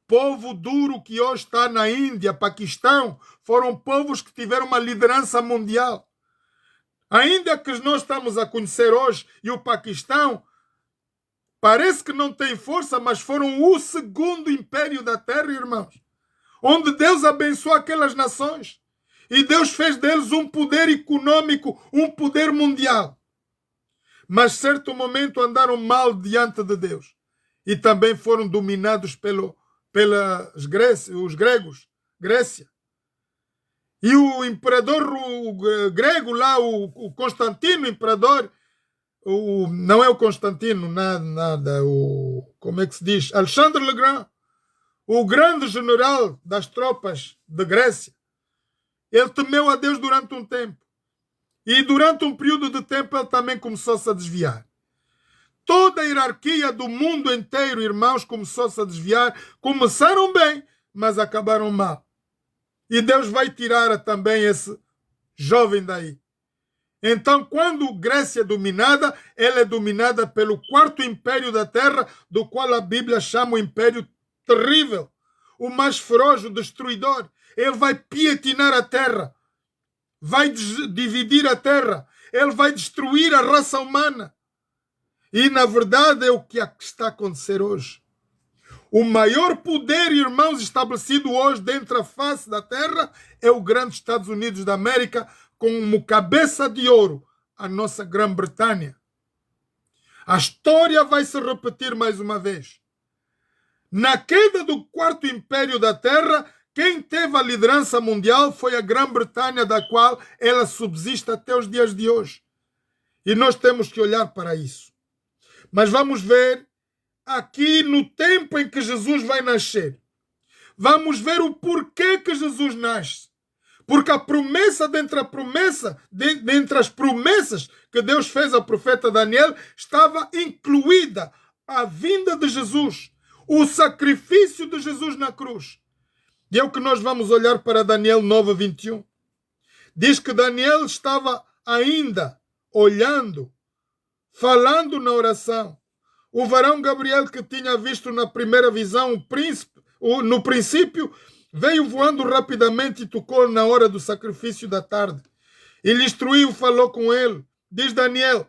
Povo duro que hoje está na Índia, Paquistão, foram povos que tiveram uma liderança mundial. A Índia que nós estamos a conhecer hoje e o Paquistão, parece que não tem força, mas foram o segundo império da terra, irmãos. Onde Deus abençoou aquelas nações. E Deus fez deles um poder econômico, um poder mundial. Mas, certo momento, andaram mal diante de Deus. E também foram dominados os gregos, Grécia. E o imperador grego lá, o Constantino, imperador, não é o Constantino, nada, como é que se diz? Alexandre le Grand, o grande general das tropas de Grécia. Ele temeu a Deus durante um tempo. E durante um período de tempo ele também começou-se a desviar. Toda a hierarquia do mundo inteiro, irmãos, começou-se a desviar. Começaram bem, mas acabaram mal. E Deus vai tirar também esse jovem daí. Então, quando Grécia é dominada, ela é dominada pelo quarto império da terra, do qual a Bíblia chama o império terrível, o mais feroz, o destruidor. Ele vai pietinar a terra, vai dividir a terra, ele vai destruir a raça humana. E, na verdade, é o que está a acontecer hoje. O maior poder, irmãos, estabelecido hoje dentro da face da terra é o grande Estados Unidos da América, como cabeça de ouro, a nossa Grã-Bretanha. A história vai se repetir mais uma vez. Na queda do quarto império da terra, quem teve a liderança mundial foi a Grã-Bretanha, da qual ela subsiste até os dias de hoje. E nós temos que olhar para isso. Mas vamos ver aqui no tempo em que Jesus vai nascer. Vamos ver o porquê que Jesus nasce. Porque a promessa dentre as promessas que Deus fez ao profeta Daniel, estava incluída a vinda de Jesus, o sacrifício de Jesus na cruz. E é o que nós vamos olhar para Daniel 9:21. Diz que Daniel estava ainda olhando, falando na oração. O varão Gabriel, que tinha visto na primeira visão no princípio, veio voando rapidamente e tocou na hora do sacrifício da tarde. E lhe instruiu, falou com ele. Diz Daniel: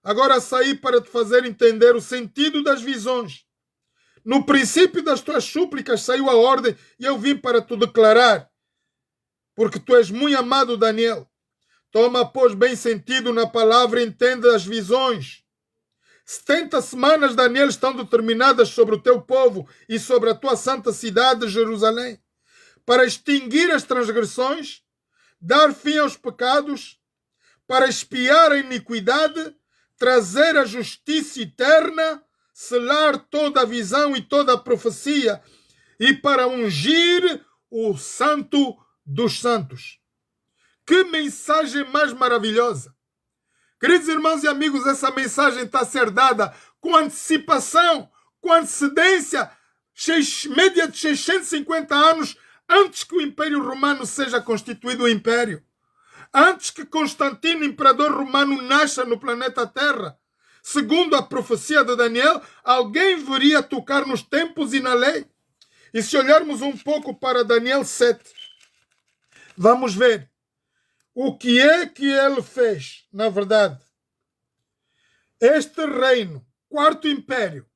agora saí para te fazer entender o sentido das visões. No princípio das tuas súplicas saiu a ordem e eu vim para te declarar, porque tu és muito amado, Daniel. Toma, pois, bem sentido na palavra e entende as visões. 70 semanas, Daniel, estão determinadas sobre o teu povo e sobre a tua santa cidade, Jerusalém, para extinguir as transgressões, dar fim aos pecados, para expiar a iniquidade, trazer a justiça eterna, selar toda a visão e toda a profecia, e para ungir o santo dos santos. Que mensagem mais maravilhosa! Queridos irmãos e amigos, essa mensagem está a ser dada com antecipação, com antecedência, média de 650 anos antes que o Império Romano seja constituído um império. Antes que Constantino, imperador romano, nasça no planeta Terra. Segundo a profecia de Daniel, alguém viria tocar nos tempos e na lei. E se olharmos um pouco para Daniel 7, vamos ver o que é que ele fez, na verdade. Este reino, quarto império,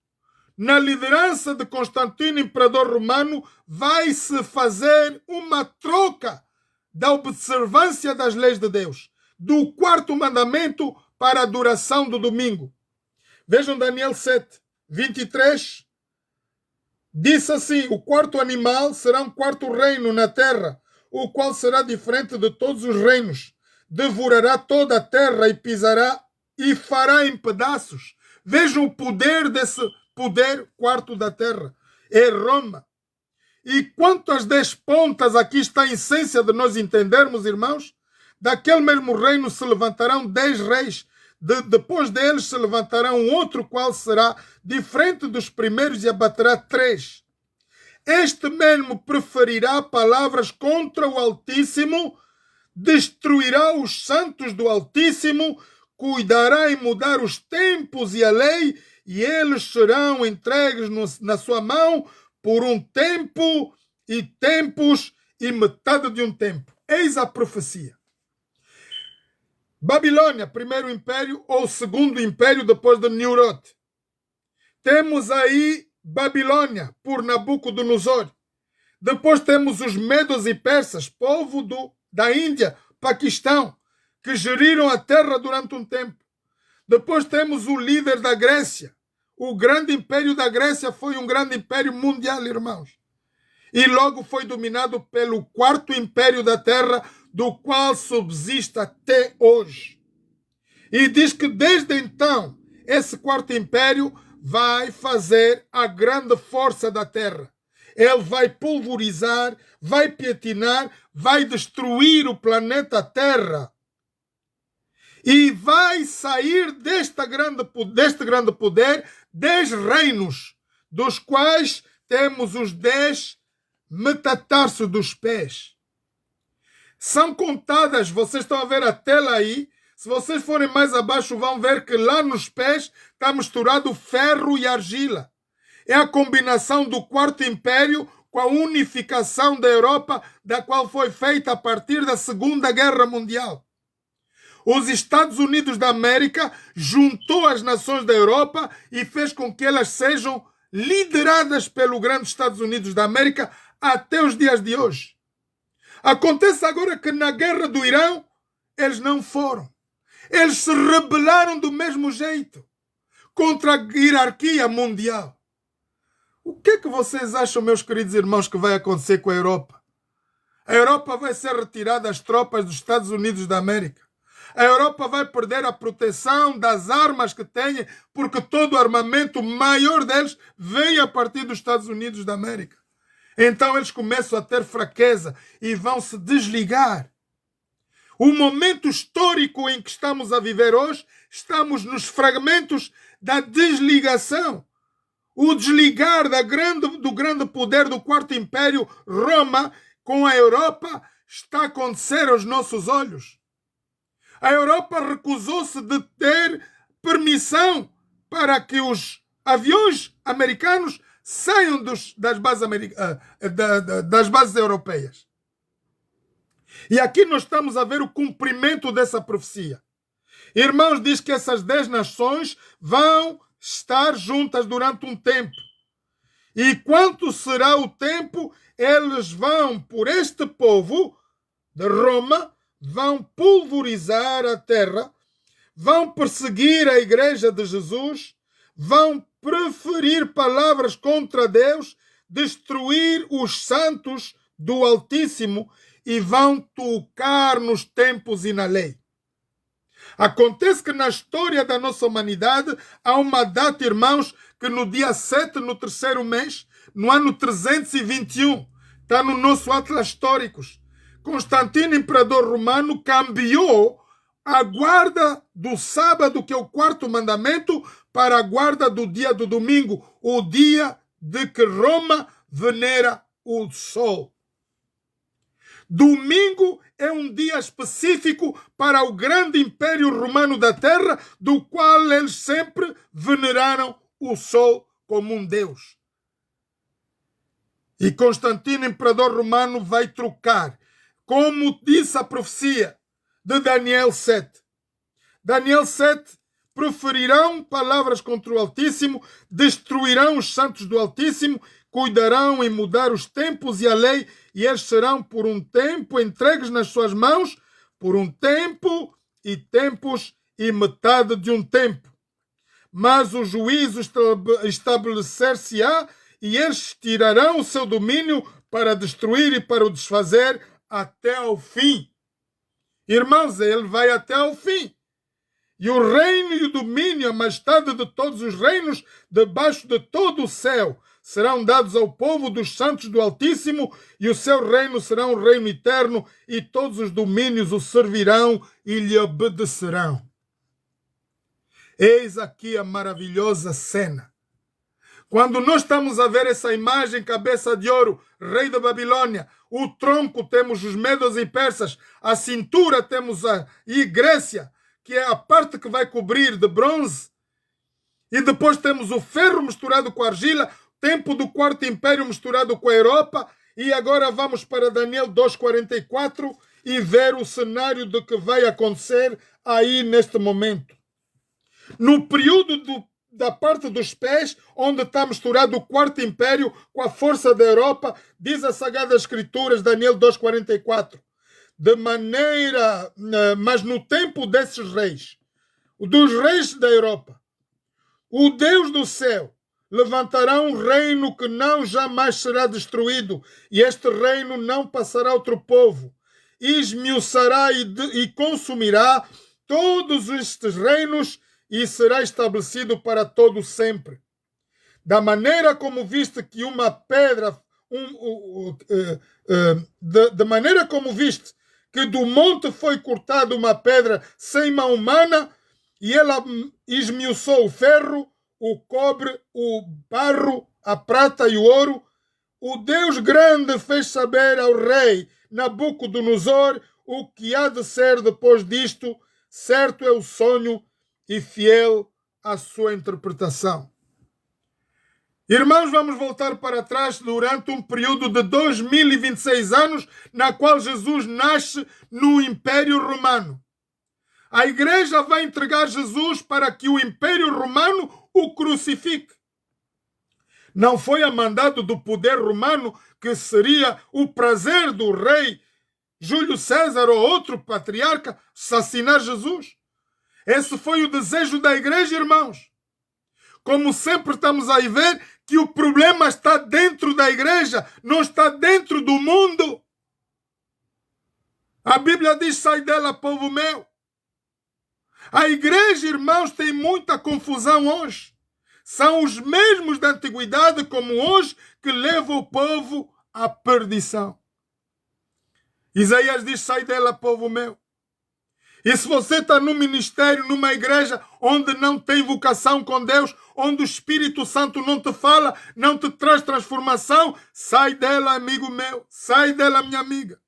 na liderança de Constantino, imperador romano, vai-se fazer uma troca da observância das leis de Deus, do quarto mandamento para a adoração do domingo. Vejam Daniel 7, 23. Disse assim: o quarto animal será um quarto reino na terra, o qual será diferente de todos os reinos. Devorará toda a terra e pisará e fará em pedaços. Vejam o poder desse poder quarto da terra. É Roma. E quanto às 10 pontas, aqui está a essência de nós entendermos, irmãos. Daquele mesmo reino se levantarão 10 reis. Depois deles se levantará um outro, qual será diferente dos primeiros, e abaterá 3. Este mesmo preferirá palavras contra o Altíssimo, destruirá os santos do Altíssimo, cuidará em mudar os tempos e a lei, e eles serão entregues na sua mão por um tempo e tempos e metade de um tempo. Eis a profecia. Babilônia, primeiro império ou segundo império depois de Nimrod. Temos aí Babilônia por Nabucodonosor. Depois temos os medos e persas, povo da Índia, Paquistão, que geriram a terra durante um tempo. Depois temos o líder da Grécia. O grande império da Grécia foi um grande império mundial, irmãos. E logo foi dominado pelo quarto império da terra, do qual subsiste até hoje. E diz que desde então, esse quarto império vai fazer a grande força da terra. Ele vai pulverizar, vai pietinar, vai destruir o planeta Terra. E vai sair deste grande poder 10 reinos, dos quais temos os 10 metatarsos dos pés. São contadas, vocês estão a ver a tela aí. Se vocês forem mais abaixo, vão ver que lá nos pés está misturado ferro e argila. É a combinação do quarto império com a unificação da Europa, da qual foi feita a partir da Segunda Guerra Mundial. Os Estados Unidos da América juntou as nações da Europa e fez com que elas sejam lideradas pelo grande Estados Unidos da América até os dias de hoje. Acontece agora que na guerra do Irão, eles não foram. Eles se rebelaram do mesmo jeito contra a hierarquia mundial. O que é que vocês acham, meus queridos irmãos, que vai acontecer com a Europa? A Europa vai ser retirada das tropas dos Estados Unidos da América. A Europa vai perder a proteção das armas que tem, porque todo o armamento maior deles vem a partir dos Estados Unidos da América. Então eles começam a ter fraqueza e vão se desligar. O momento histórico em que estamos a viver hoje, estamos nos fragmentos da desligação. O desligar do grande poder do Quarto Império, Roma, com a Europa, está a acontecer aos nossos olhos. A Europa recusou-se de ter permissão para que os aviões americanos saiam das bases europeias. E aqui nós estamos a ver o cumprimento dessa profecia. Irmãos, diz que essas 10 nações vão estar juntas durante um tempo. E quanto será o tempo, eles vão, por este povo de Roma, vão pulverizar a terra, vão perseguir a igreja de Jesus, vão preferir palavras contra Deus, destruir os santos do Altíssimo e vão tocar nos tempos e na lei. Acontece que na história da nossa humanidade há uma data, irmãos, que no dia 7, no terceiro mês, no ano 321, está no nosso Atlas Históricos. Constantino, imperador romano, cambiou a guarda do sábado, que é o quarto mandamento, para a guarda do dia do domingo, o dia de que Roma venera o sol. Domingo é um dia específico para o grande império romano da terra, do qual eles sempre veneraram o sol como um deus. E Constantino, imperador romano, vai trocar, como disse a profecia de Daniel 7. Daniel 7, proferirão palavras contra o Altíssimo, destruirão os santos do Altíssimo, cuidarão em mudar os tempos e a lei, e eles serão por um tempo entregues nas suas mãos, por um tempo e tempos e metade de um tempo. Mas o juízo estabelecer-se-á, e eles tirarão o seu domínio para destruir e para o desfazer até ao fim. Irmãos, ele vai até ao fim. E o reino e o domínio, a majestade de todos os reinos, debaixo de todo o céu, serão dados ao povo dos santos do Altíssimo, e o seu reino será um reino eterno, e todos os domínios o servirão e lhe obedecerão. Eis aqui a maravilhosa cena. Quando nós estamos a ver essa imagem, cabeça de ouro, rei da Babilônia, o tronco temos os medos e persas, a cintura temos a Grécia, que é a parte que vai cobrir de bronze, e depois temos o ferro misturado com a argila, tempo do Quarto Império misturado com a Europa, e agora vamos para Daniel 2:44 e ver o cenário do que vai acontecer aí neste momento. No período da parte dos pés, onde está misturado o Quarto Império com a força da Europa, diz a Sagrada Escrituras, Daniel 2:44, mas no tempo desses reis, dos reis da Europa, o Deus do céu levantará um reino que não jamais será destruído, e este reino não passará a outro povo, esmiuçará e consumirá todos estes reinos, e será estabelecido para todo sempre. Da maneira como viste que uma pedra, da maneira como viste que do monte foi cortada uma pedra sem mão humana, e ela esmiuçou o ferro, o cobre, o barro, a prata e o ouro, o Deus grande fez saber ao rei Nabucodonosor o que há de ser depois disto, certo é o sonho e fiel à sua interpretação. Irmãos, vamos voltar para trás durante um período de 2026 anos, na qual Jesus nasce no Império Romano. A igreja vai entregar Jesus para que o Império Romano o crucifique. Não foi a mandado do poder romano, que seria o prazer do rei Júlio César ou outro patriarca assassinar Jesus. Esse foi o desejo da igreja, irmãos. Como sempre estamos a ver que o problema está dentro da igreja, não está dentro do mundo. A Bíblia diz: sai dela, povo meu. A igreja, irmãos, tem muita confusão hoje. São os mesmos da antiguidade como hoje que levam o povo à perdição. Isaías diz: sai dela, povo meu. E se você está num ministério, numa igreja onde não tem vocação com Deus, onde o Espírito Santo não te fala, não te traz transformação, sai dela, amigo meu, sai dela, minha amiga.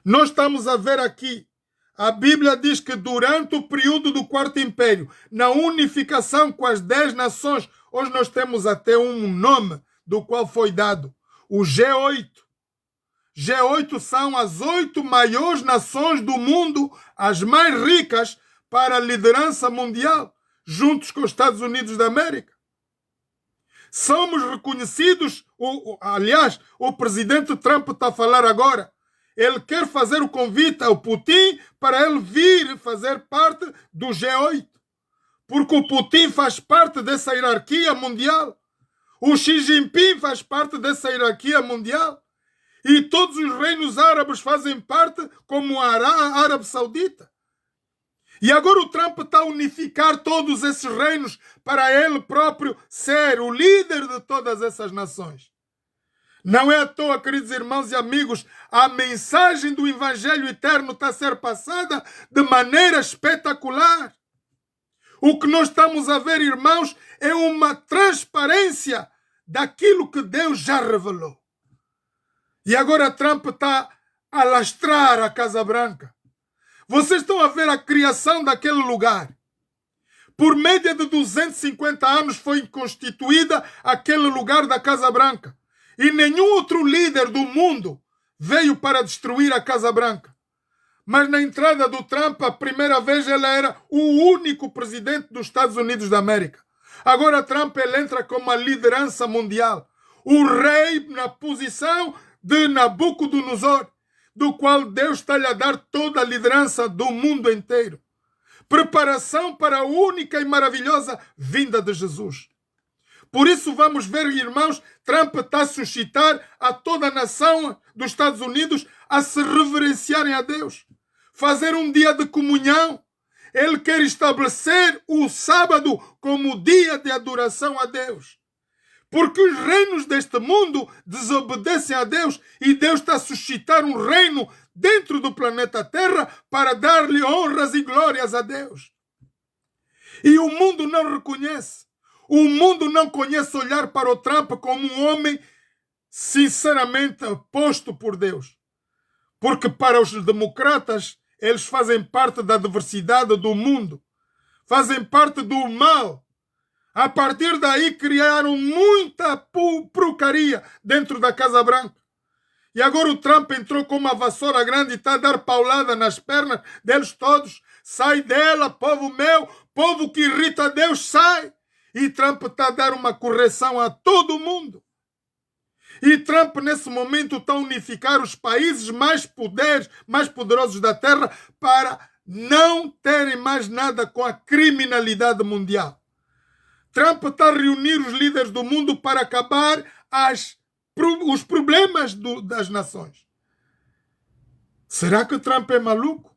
Nós estamos a ver aqui, a Bíblia diz que durante o período do Quarto Império, na unificação com as 10 nações, hoje nós temos até um nome do qual foi dado, o G8. G8 são as 8 maiores nações do mundo, as mais ricas para a liderança mundial, juntos com os Estados Unidos da América. Somos reconhecidos, aliás, o presidente Trump está a falar agora, ele quer fazer o convite ao Putin para ele vir fazer parte do G8, porque o Putin faz parte dessa hierarquia mundial, o Xi Jinping faz parte dessa hierarquia mundial, e todos os reinos árabes fazem parte, como a Arábia Saudita. E agora o Trump está a unificar todos esses reinos para ele próprio ser o líder de todas essas nações. Não é à toa, queridos irmãos e amigos, a mensagem do Evangelho Eterno está a ser passada de maneira espetacular. O que nós estamos a ver, irmãos, é uma transparência daquilo que Deus já revelou. E agora Trump está a lastrar a Casa Branca. Vocês estão a ver a criação daquele lugar. Por média de 250 anos foi constituída aquele lugar da Casa Branca. E nenhum outro líder do mundo veio para destruir a Casa Branca. Mas na entrada do Trump, a primeira vez ele era o único presidente dos Estados Unidos da América. Agora Trump ele entra como a liderança mundial. O rei na posição de Nabucodonosor, do qual Deus está-lhe a dar toda a liderança do mundo inteiro. Preparação para a única e maravilhosa vinda de Jesus. Por isso vamos ver, irmãos, Trump está a suscitar a toda a nação dos Estados Unidos a se reverenciarem a Deus. Fazer um dia de comunhão. ele quer estabelecer o sábado como dia de adoração a Deus. Porque os reinos deste mundo desobedecem a Deus e Deus está a suscitar um reino dentro do planeta Terra para dar-lhe honras e glórias a Deus. E o mundo não reconhece. O mundo não conhece olhar para o Trump como um homem sinceramente posto por Deus. Porque para os democratas, eles fazem parte da diversidade do mundo. Fazem parte do mal. A partir daí criaram muita porcaria dentro da Casa Branca. E agora o Trump entrou com uma vassoura grande e está a dar paulada nas pernas deles todos. Sai dela, povo meu, povo que irrita a Deus, sai. E Trump está a dar uma correção a todo mundo. E Trump, nesse momento, está a unificar os países mais poderosos da Terra para não terem mais nada com a criminalidade mundial. Trump está a reunir os líderes do mundo para acabar os problemas das nações. Será que Trump é maluco?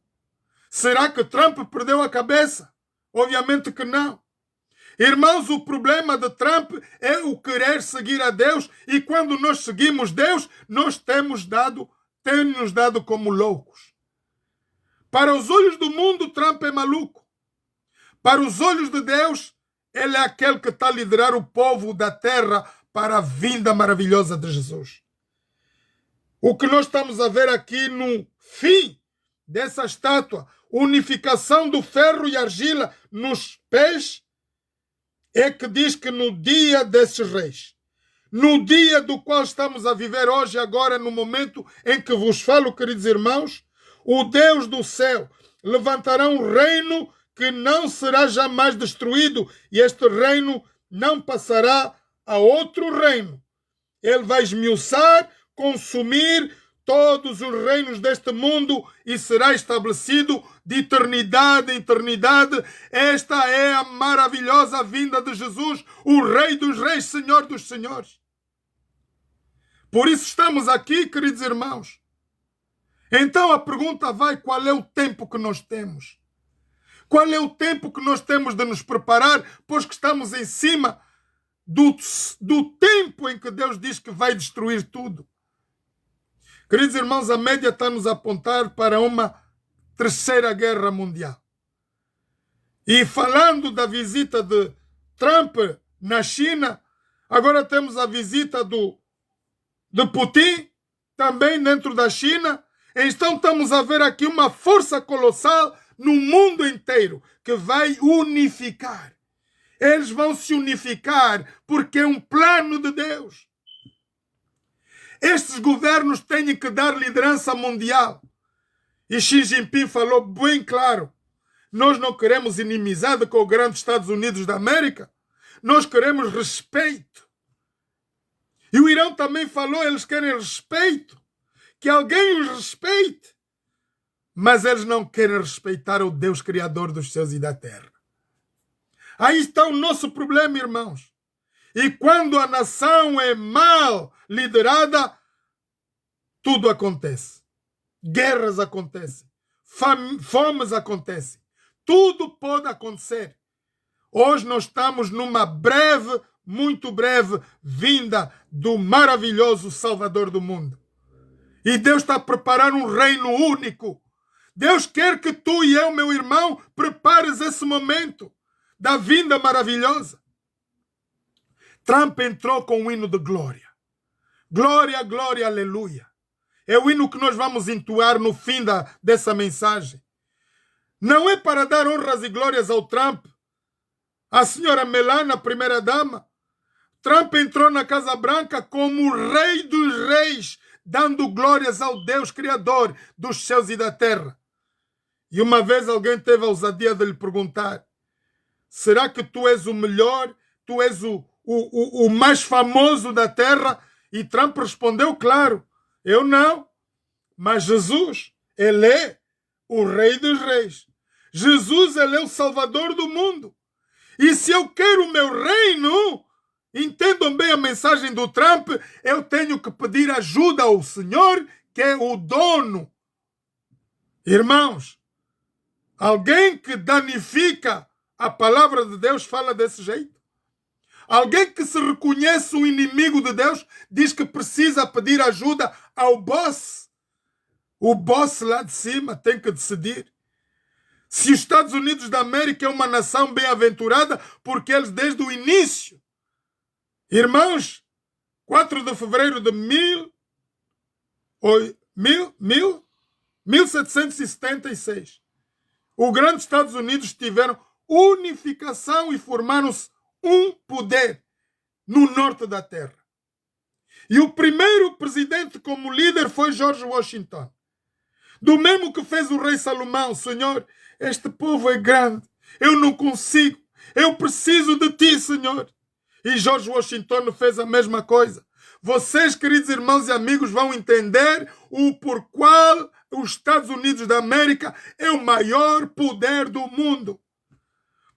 Será que Trump perdeu a cabeça? Obviamente que não. Irmãos, o problema de Trump é o querer seguir a Deus, e quando nós seguimos Deus, nós temos nos dado como loucos. Para os olhos do mundo, Trump é maluco. Para os olhos de Deus, ele é aquele que está a liderar o povo da terra para a vinda maravilhosa de Jesus. O que nós estamos a ver aqui no fim dessa estátua, unificação do ferro e argila nos pés, é que diz que no dia desses reis, no dia do qual estamos a viver hoje, agora, no momento em que vos falo, queridos irmãos, o Deus do céu levantará um reino que não será jamais destruído, e este reino não passará a outro reino. Ele vai esmiuçar, consumir todos os reinos deste mundo e será estabelecido de eternidade em eternidade. Esta é a maravilhosa vinda de Jesus, o Rei dos Reis, Senhor dos Senhores. Por isso estamos aqui, queridos irmãos. Então a pergunta vai: qual é o tempo que nós temos? Qual é o tempo que nós temos de nos preparar, pois que estamos em cima do tempo em que Deus diz que vai destruir tudo? Queridos irmãos, a média está a nos apontar para uma terceira guerra mundial. E falando da visita de Trump na China, agora temos a visita de Putin, também dentro da China. Então estamos a ver aqui uma força colossal no mundo inteiro que vai unificar. Eles vão se unificar porque é um plano de Deus. Estes governos têm que dar liderança mundial. E Xi Jinping falou bem claro: nós não queremos inimizade com o grande Estados Unidos da América, nós queremos respeito. E o Irão também falou: eles querem respeito, que alguém os respeite. Mas eles não querem respeitar o Deus Criador dos céus e da terra. Aí está o nosso problema, irmãos. E quando a nação é mal liderada, tudo acontece. Guerras acontecem. Fomes acontecem. Tudo pode acontecer. Hoje nós estamos numa breve, muito breve, vinda do maravilhoso Salvador do mundo. E Deus está a preparar um reino único. Deus quer que tu e eu, meu irmão, prepares esse momento da vinda maravilhosa. Trump entrou com um hino de glória. Glória, glória, aleluia. É o hino que nós vamos entoar no fim dessa mensagem. Não é para dar honras e glórias ao Trump. A senhora Melania, primeira-dama, Trump entrou na Casa Branca como o Rei dos Reis, dando glórias ao Deus Criador dos céus e da terra. E uma vez alguém teve a ousadia de lhe perguntar: será que tu és o melhor? Tu és o mais famoso da terra? E Trump respondeu: claro, eu não. Mas Jesus, ele é o Rei dos Reis. Jesus, ele é o Salvador do mundo. E se eu quero o meu reino, entendam bem a mensagem do Trump, eu tenho que pedir ajuda ao Senhor, que é o dono. Irmãos, Alguém que danifica a palavra de Deus fala desse jeito? Alguém que se reconhece um inimigo de Deus diz que precisa pedir ajuda ao boss. O boss lá de cima tem que decidir. Se os Estados Unidos da América é uma nação bem-aventurada, porque eles desde o início, irmãos, 4 de fevereiro de 1776, os grandes Estados Unidos tiveram unificação e formaram-se um poder no norte da terra. E o primeiro presidente como líder foi George Washington. Do mesmo que fez o rei Salomão: Senhor, este povo é grande, eu não consigo, eu preciso de ti, Senhor. E George Washington fez a mesma coisa. Vocês, queridos irmãos e amigos, vão entender o por qual os Estados Unidos da América é o maior poder do mundo.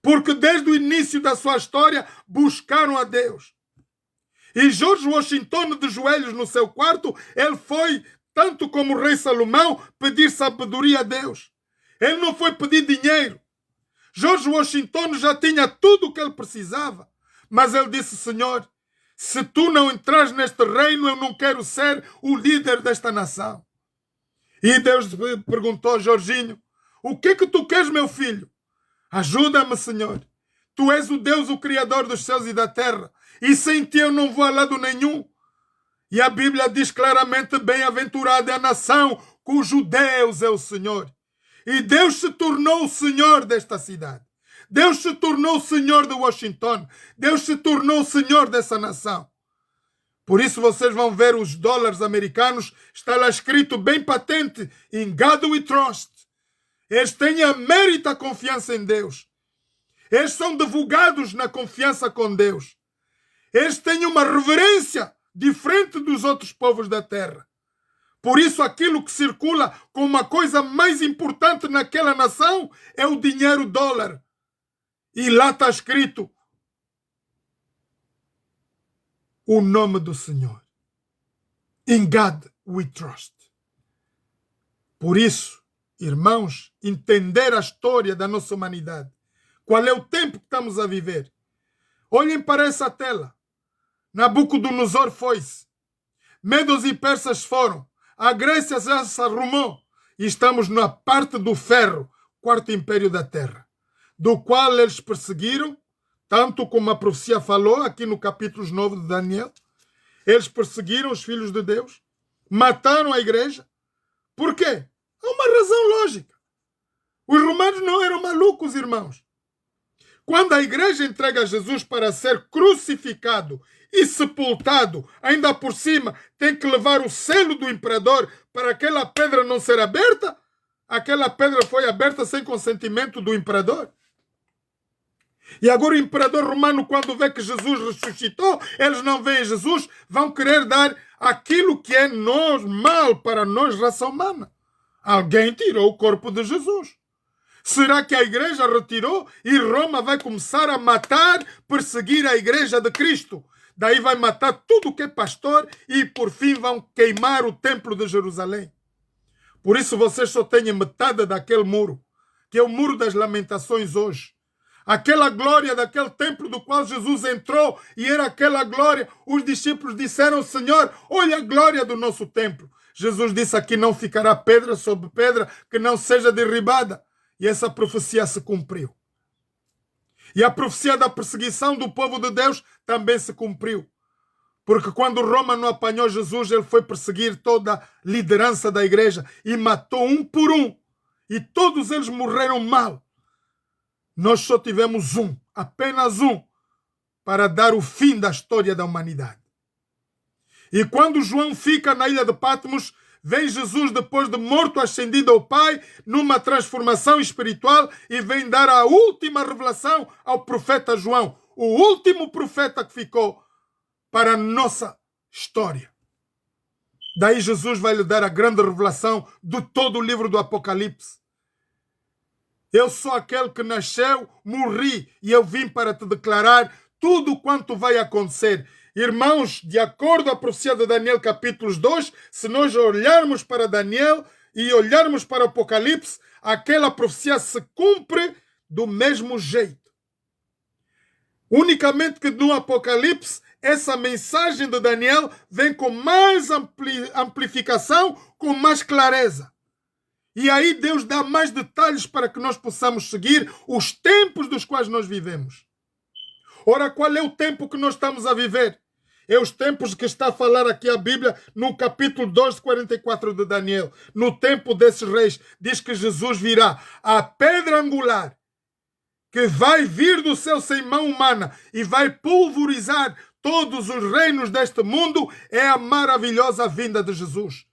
Porque desde o início da sua história buscaram a Deus. E George Washington, de joelhos no seu quarto, ele foi, tanto como o rei Salomão, pedir sabedoria a Deus. Ele não foi pedir dinheiro. George Washington já tinha tudo o que ele precisava. Mas ele disse: Senhor, se tu não entras neste reino, eu não quero ser o líder desta nação. E Deus perguntou: Jorginho, o que tu queres, meu filho? Ajuda-me, Senhor. Tu és o Deus, o Criador dos céus e da terra. E sem ti eu não vou a lado nenhum. E a Bíblia diz claramente: bem-aventurada é a nação cujo Deus é o Senhor. E Deus se tornou o Senhor desta cidade. Deus se tornou o Senhor de Washington. Deus se tornou o Senhor dessa nação. Por isso vocês vão ver os dólares americanos, está lá escrito bem patente: In God we trust. Eles têm a mérita confiança em Deus. Eles são divulgados na confiança com Deus. Eles têm uma reverência diferente dos outros povos da terra. Por isso aquilo que circula como uma coisa mais importante naquela nação é o dinheiro dólar. E lá está escrito o nome do Senhor. In God we trust. Por isso, irmãos, entender a história da nossa humanidade. Qual é o tempo que estamos a viver? Olhem para essa tela. Nabucodonosor foi-se. Medos e persas foram. A Grécia já se arrumou. E estamos na parte do ferro, quarto império da terra, do qual eles perseguiram, tanto como a profecia falou aqui no capítulo 9 de Daniel. Eles perseguiram os filhos de Deus, mataram a igreja. Por quê? Há uma razão lógica. Os romanos não eram malucos, irmãos. Quando a igreja entrega Jesus para ser crucificado e sepultado, ainda por cima tem que levar o selo do imperador para aquela pedra não ser aberta, aquela pedra foi aberta sem consentimento do imperador. E agora o imperador romano, quando vê que Jesus ressuscitou, eles não veem Jesus, vão querer dar aquilo que é normal para nós, raça humana. Alguém tirou o corpo de Jesus. Será que a igreja retirou e Roma vai começar a matar, perseguir a igreja de Cristo? Daí vai matar tudo que é pastor e por fim vão queimar o templo de Jerusalém. Por isso vocês só têm metade daquele muro, que é o muro das lamentações hoje. Aquela glória daquele templo do qual Jesus entrou e era aquela glória, os discípulos disseram: Senhor, olha a glória do nosso templo. Jesus disse: aqui não ficará pedra sobre pedra que não seja derribada. E essa profecia se cumpriu. E a profecia da perseguição do povo de Deus também se cumpriu. Porque quando Roma não apanhou Jesus, ele foi perseguir toda a liderança da igreja e matou um por um. E todos eles morreram mal. Nós só tivemos um, apenas um, para dar o fim da história da humanidade. E quando João fica na ilha de Patmos, vem Jesus depois de morto, ascendido ao Pai, numa transformação espiritual e vem dar a última revelação ao profeta João, o último profeta que ficou para a nossa história. Daí Jesus vai lhe dar a grande revelação de todo o livro do Apocalipse. Eu sou aquele que nasceu, morri e eu vim para te declarar tudo quanto vai acontecer. Irmãos, de acordo à profecia de Daniel capítulo 2, se nós olharmos para Daniel e olharmos para o Apocalipse, aquela profecia se cumpre do mesmo jeito. Unicamente que no Apocalipse, essa mensagem de Daniel vem com mais amplificação, com mais clareza. E aí Deus dá mais detalhes para que nós possamos seguir os tempos dos quais nós vivemos. Ora, qual é o tempo que nós estamos a viver? É os tempos que está a falar aqui a Bíblia no capítulo 2 de 44 de Daniel. No tempo desses reis, diz que Jesus virá, a pedra angular, que vai vir do céu sem mão humana e vai pulverizar todos os reinos deste mundo, é a maravilhosa vinda de Jesus,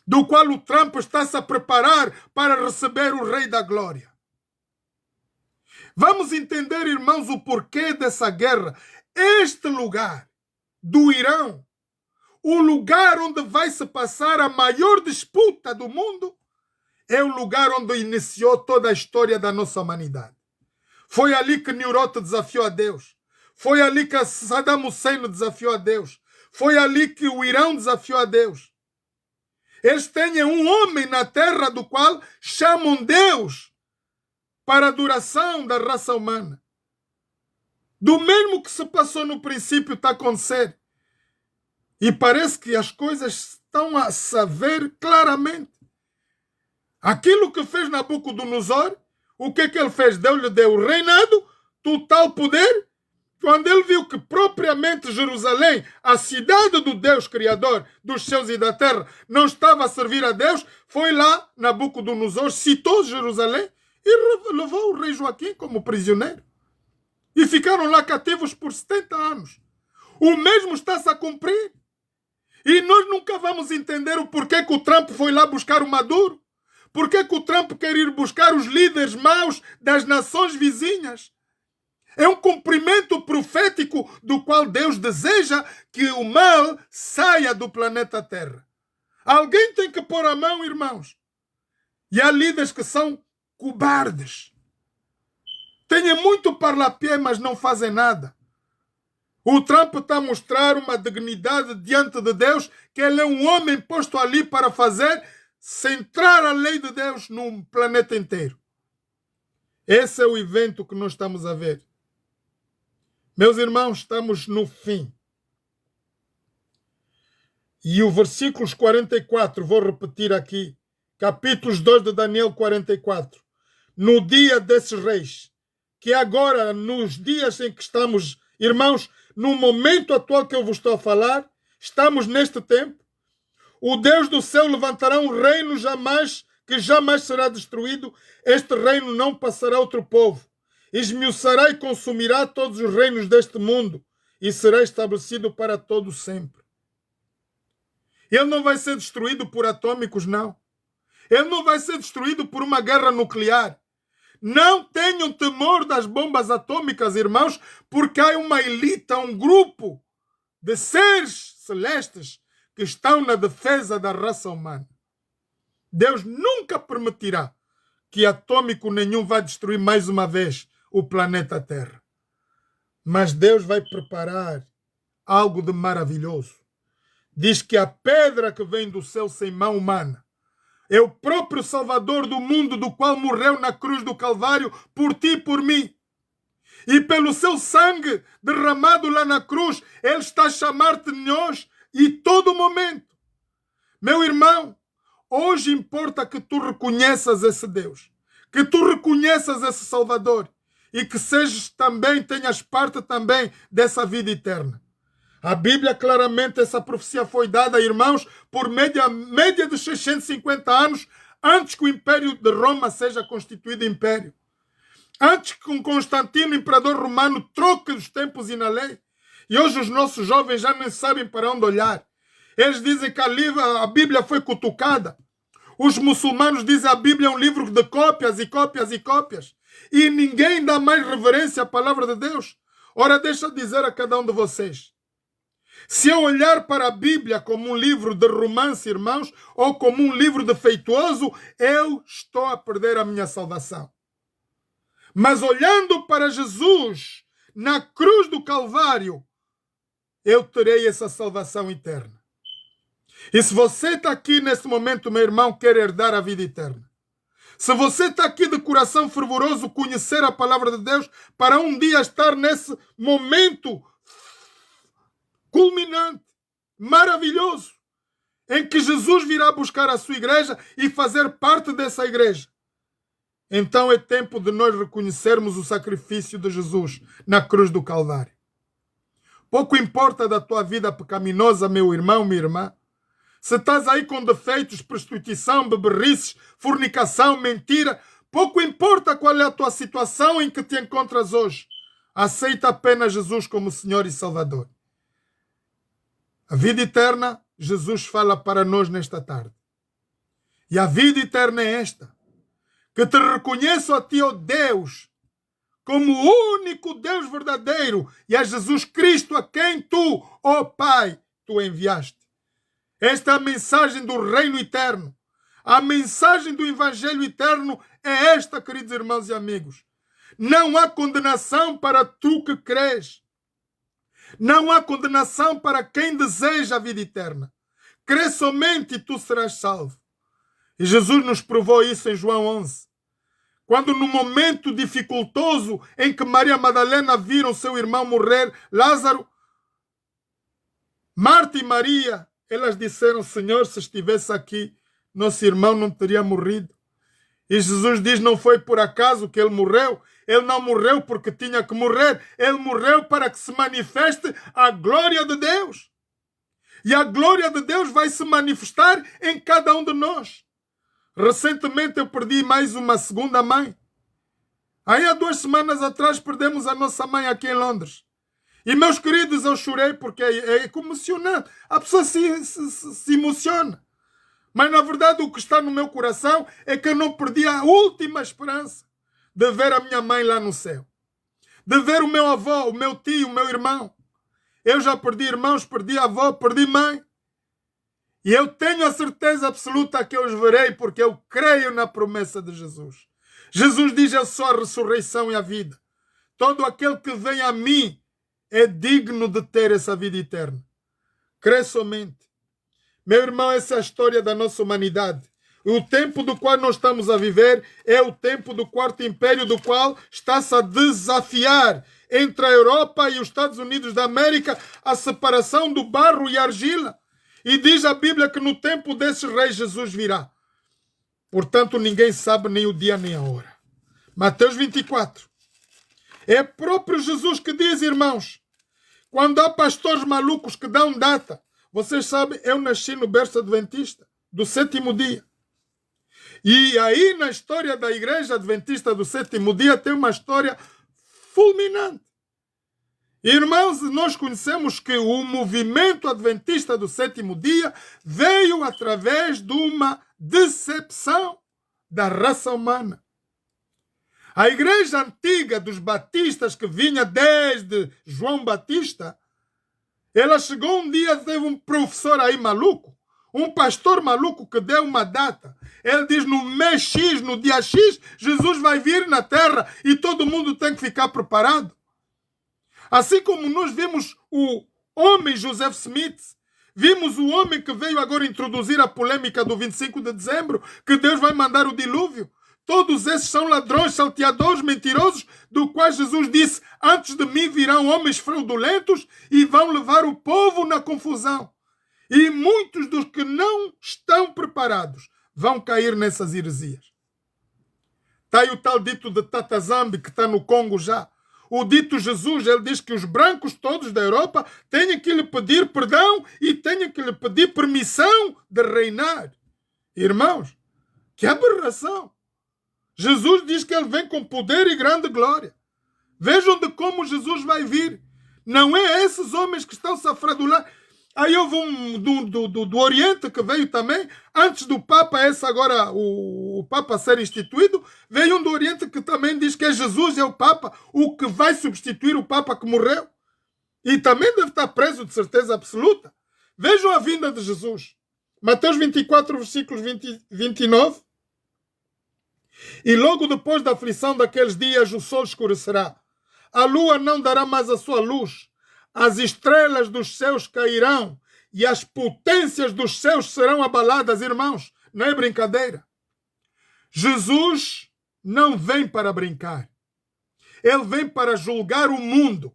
do qual o Trump está-se a preparar para receber o Rei da Glória. Vamos entender, irmãos, o porquê dessa guerra. Este lugar do Irão, o lugar onde vai se passar a maior disputa do mundo, é o lugar onde iniciou toda a história da nossa humanidade. Foi ali que Nimrod desafiou a Deus. Foi ali que Saddam Hussein desafiou a Deus. Foi ali que o Irão desafiou a Deus. Eles têm um homem na terra do qual chamam Deus para a adoração da raça humana. Do mesmo que se passou no princípio está a acontecer. E parece que as coisas estão a saber claramente. Aquilo que fez Nabucodonosor, o que ele fez? Deus lhe deu o reinado, total poder. Quando ele viu que propriamente Jerusalém, a cidade do Deus Criador dos céus e da terra, não estava a servir a Deus, foi lá, Nabucodonosor citou Jerusalém e levou o rei Joaquim como prisioneiro. E ficaram lá cativos por 70 anos. O mesmo está-se a cumprir. E nós nunca vamos entender o porquê que o Trump foi lá buscar o Maduro. Porquê que o Trump quer ir buscar os líderes maus das nações vizinhas. É um cumprimento profético do qual Deus deseja que o mal saia do planeta Terra. Alguém tem que pôr a mão, irmãos. E há líderes que são cobardes. Têm muito parlapié, mas não fazem nada. O Trump está a mostrar uma dignidade diante de Deus, que ele é um homem posto ali para fazer centrar a lei de Deus no planeta inteiro. Esse é o evento que nós estamos a ver. Meus irmãos, estamos no fim. E o versículos 44, vou repetir aqui, capítulos 2 de Daniel 44. No dia desses reis, que agora, nos dias em que estamos, irmãos, no momento atual que eu vos estou a falar, estamos neste tempo, o Deus do céu levantará um reino que jamais será destruído. Este reino não passará a outro povo. Esmiuçará e consumirá todos os reinos deste mundo e será estabelecido para todo sempre. Ele não vai ser destruído por atômicos, não. Ele não vai ser destruído por uma guerra nuclear. Não tenham temor das bombas atômicas, irmãos, porque há uma elite, um grupo de seres celestes que estão na defesa da raça humana. Deus nunca permitirá que atômico nenhum vá destruir mais uma vez o planeta Terra. Mas Deus vai preparar algo de maravilhoso. Diz que a pedra que vem do céu sem mão humana é o próprio Salvador do mundo, do qual morreu na cruz do Calvário por ti e por mim. E pelo seu sangue derramado lá na cruz, Ele está a chamar-te nós e todo momento. Meu irmão, hoje importa que tu reconheças esse Deus, que tu reconheças esse Salvador e que tenhas parte também dessa vida eterna. A Bíblia, claramente, essa profecia foi dada, irmãos, por média de 650 anos antes que o Império de Roma seja constituído império. Antes que um Constantino, imperador romano, troque os tempos e na lei. E hoje os nossos jovens já nem sabem para onde olhar. Eles dizem que a Bíblia foi cutucada. Os muçulmanos dizem que a Bíblia é um livro de cópias e cópias e cópias. E ninguém dá mais reverência à palavra de Deus. Ora, deixa eu dizer a cada um de vocês. Se eu olhar para a Bíblia como um livro de romance, irmãos, ou como um livro defeituoso, eu estou a perder a minha salvação. Mas olhando para Jesus na cruz do Calvário, eu terei essa salvação eterna. E se você está aqui nesse momento, meu irmão, quer herdar a vida eterna, Se você está aqui de coração fervoroso, conhecer a palavra de Deus, para um dia estar nesse momento culminante, maravilhoso, em que Jesus virá buscar a sua igreja e fazer parte dessa igreja. Então é tempo de nós reconhecermos o sacrifício de Jesus na cruz do Calvário. Pouco importa da tua vida pecaminosa, meu irmão, minha irmã. Se estás aí com defeitos, prostituição, beberrices, fornicação, mentira, pouco importa qual é a tua situação em que te encontras hoje. Aceita apenas Jesus como Senhor e Salvador. A vida eterna, Jesus fala para nós nesta tarde. E a vida eterna é esta: que te reconheço a ti, ó Deus, como o único Deus verdadeiro, e a Jesus Cristo a quem tu, ó Pai, tu enviaste. Esta é a mensagem do reino eterno. A mensagem do evangelho eterno é esta, queridos irmãos e amigos. Não há condenação para tu que crês. Não há condenação para quem deseja a vida eterna. Crê somente e tu serás salvo. E Jesus nos provou isso em João 11. Quando no momento dificultoso em que Maria Madalena viram seu irmão morrer, Lázaro, Marta e Maria, elas disseram: Senhor, se estivesse aqui, nosso irmão não teria morrido. E Jesus diz: não foi por acaso que ele morreu. Ele não morreu porque tinha que morrer. Ele morreu para que se manifeste a glória de Deus. E a glória de Deus vai se manifestar em cada um de nós. Recentemente eu perdi mais uma segunda mãe. Aí há 2 semanas atrás perdemos a nossa mãe aqui em Londres. E meus queridos, eu chorei porque é emocionante. A pessoa se emociona. Mas na verdade o que está no meu coração é que eu não perdi a última esperança de ver a minha mãe lá no céu. De ver o meu avô, o meu tio, o meu irmão. Eu já perdi irmãos, perdi avó, perdi mãe. E eu tenho a certeza absoluta que eu os verei porque eu creio na promessa de Jesus. Jesus diz: eu sou a ressurreição e a vida. Todo aquele que vem a mim é digno de ter essa vida eterna. Crê somente. Meu irmão, essa é a história da nossa humanidade. O tempo do qual nós estamos a viver é o tempo do Quarto Império, do qual está-se a desafiar entre a Europa e os Estados Unidos da América a separação do barro e a argila. E diz a Bíblia que no tempo desses reis Jesus virá. Portanto, ninguém sabe nem o dia nem a hora. Mateus 24. É próprio Jesus que diz, irmãos, quando há pastores malucos que dão data. Vocês sabem, eu nasci no berço adventista do 7º dia. E aí na história da igreja adventista do 7º dia tem uma história fulminante. Irmãos, nós conhecemos que o movimento adventista do 7º dia veio através de uma decepção da raça humana. A igreja antiga dos batistas, que vinha desde João Batista, ela chegou um dia, teve um professor aí maluco, um pastor maluco que deu uma data. Ele diz: no mês X, no dia X, Jesus vai vir na terra e todo mundo tem que ficar preparado. Assim como nós vimos o homem Joseph Smith, vimos o homem que veio agora introduzir a polêmica do 25 de dezembro, que Deus vai mandar o dilúvio. Todos esses são ladrões, salteadores, mentirosos, do qual Jesus disse: antes de mim virão homens fraudulentos e vão levar o povo na confusão. E muitos dos que não estão preparados vão cair nessas heresias. Está aí o tal dito de Tata Zambi, que está no Congo já. O dito Jesus, ele diz que os brancos todos da Europa têm que lhe pedir perdão e têm que lhe pedir permissão de reinar. Irmãos, que aberração! Jesus diz que ele vem com poder e grande glória. Vejam de como Jesus vai vir. Não é esses homens que estão se a fradular. Aí houve um do Oriente que veio também, antes do Papa, esse agora, o Papa ser instituído, veio um do Oriente que também diz que é Jesus, é o Papa, o que vai substituir o Papa que morreu. E também deve estar preso de certeza absoluta. Vejam a vinda de Jesus. Mateus 24, versículos 29. E logo depois da aflição daqueles dias o sol escurecerá. A lua não dará mais a sua luz. As estrelas dos céus cairão e as potências dos céus serão abaladas, irmãos. Não é brincadeira. Jesus não vem para brincar. Ele vem para julgar o mundo.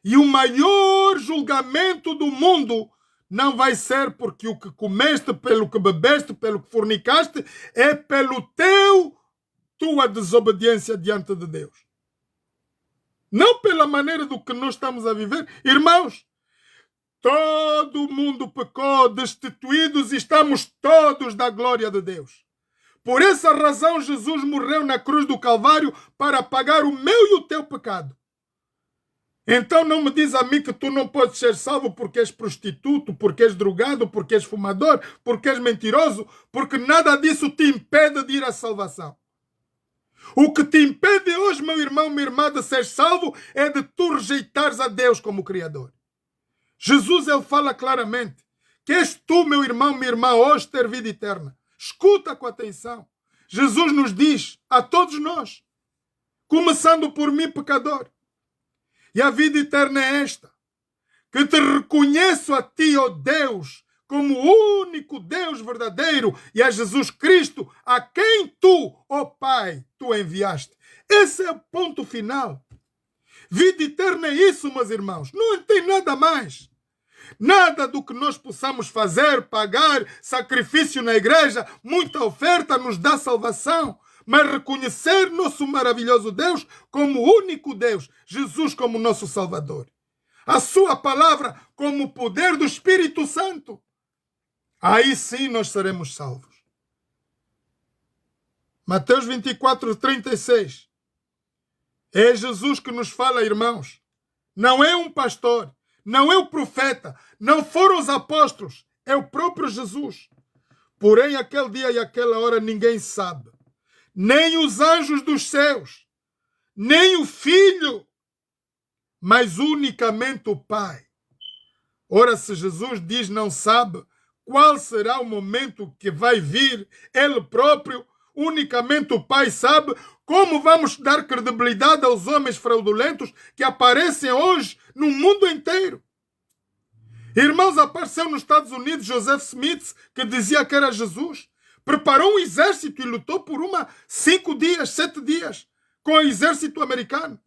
E o maior julgamento do mundo não vai ser porque o que comeste, pelo que bebeste, pelo que fornicaste, é pelo tua desobediência diante de Deus. Não pela maneira do que nós estamos a viver. Irmãos, todo mundo pecou, destituídos, e estamos todos da glória de Deus. Por essa razão, Jesus morreu na cruz do Calvário para pagar o meu e o teu pecado. Então não me diz a mim que tu não podes ser salvo porque és prostituto, porque és drogado, porque és fumador, porque és mentiroso, porque nada disso te impede de ir à salvação. O que te impede hoje, meu irmão, minha irmã, de ser salvo é de tu rejeitares a Deus como Criador. Jesus, ele fala claramente que és tu, meu irmão, minha irmã, hoje ter vida eterna. Escuta com atenção. Jesus nos diz a todos nós, começando por mim, pecador, e a vida eterna é esta, que te reconheço a ti, ó Deus, como o único Deus verdadeiro, e a Jesus Cristo, a quem tu, ó Pai, tu enviaste. Esse é o ponto final. Vida eterna é isso, meus irmãos. Não tem nada mais. Nada do que nós possamos fazer, pagar, sacrifício na igreja, muita oferta nos dá salvação. Mas reconhecer nosso maravilhoso Deus como o único Deus, Jesus como nosso Salvador. A sua palavra como o poder do Espírito Santo. Aí sim nós seremos salvos. Mateus 24, 36. É Jesus que nos fala, irmãos. Não é um pastor, não é o profeta, não foram os apóstolos, é o próprio Jesus. Porém, aquele dia e aquela hora ninguém sabe. Nem os anjos dos céus, nem o Filho, mas unicamente o Pai. Ora, se Jesus diz não sabe qual será o momento que vai vir, ele próprio, unicamente o Pai sabe, como vamos dar credibilidade aos homens fraudulentos que aparecem hoje no mundo inteiro? Irmãos, apareceu nos Estados Unidos Joseph Smith, que dizia que era Jesus. Preparou um exército e lutou por 5 dias, 7 dias com o exército americano.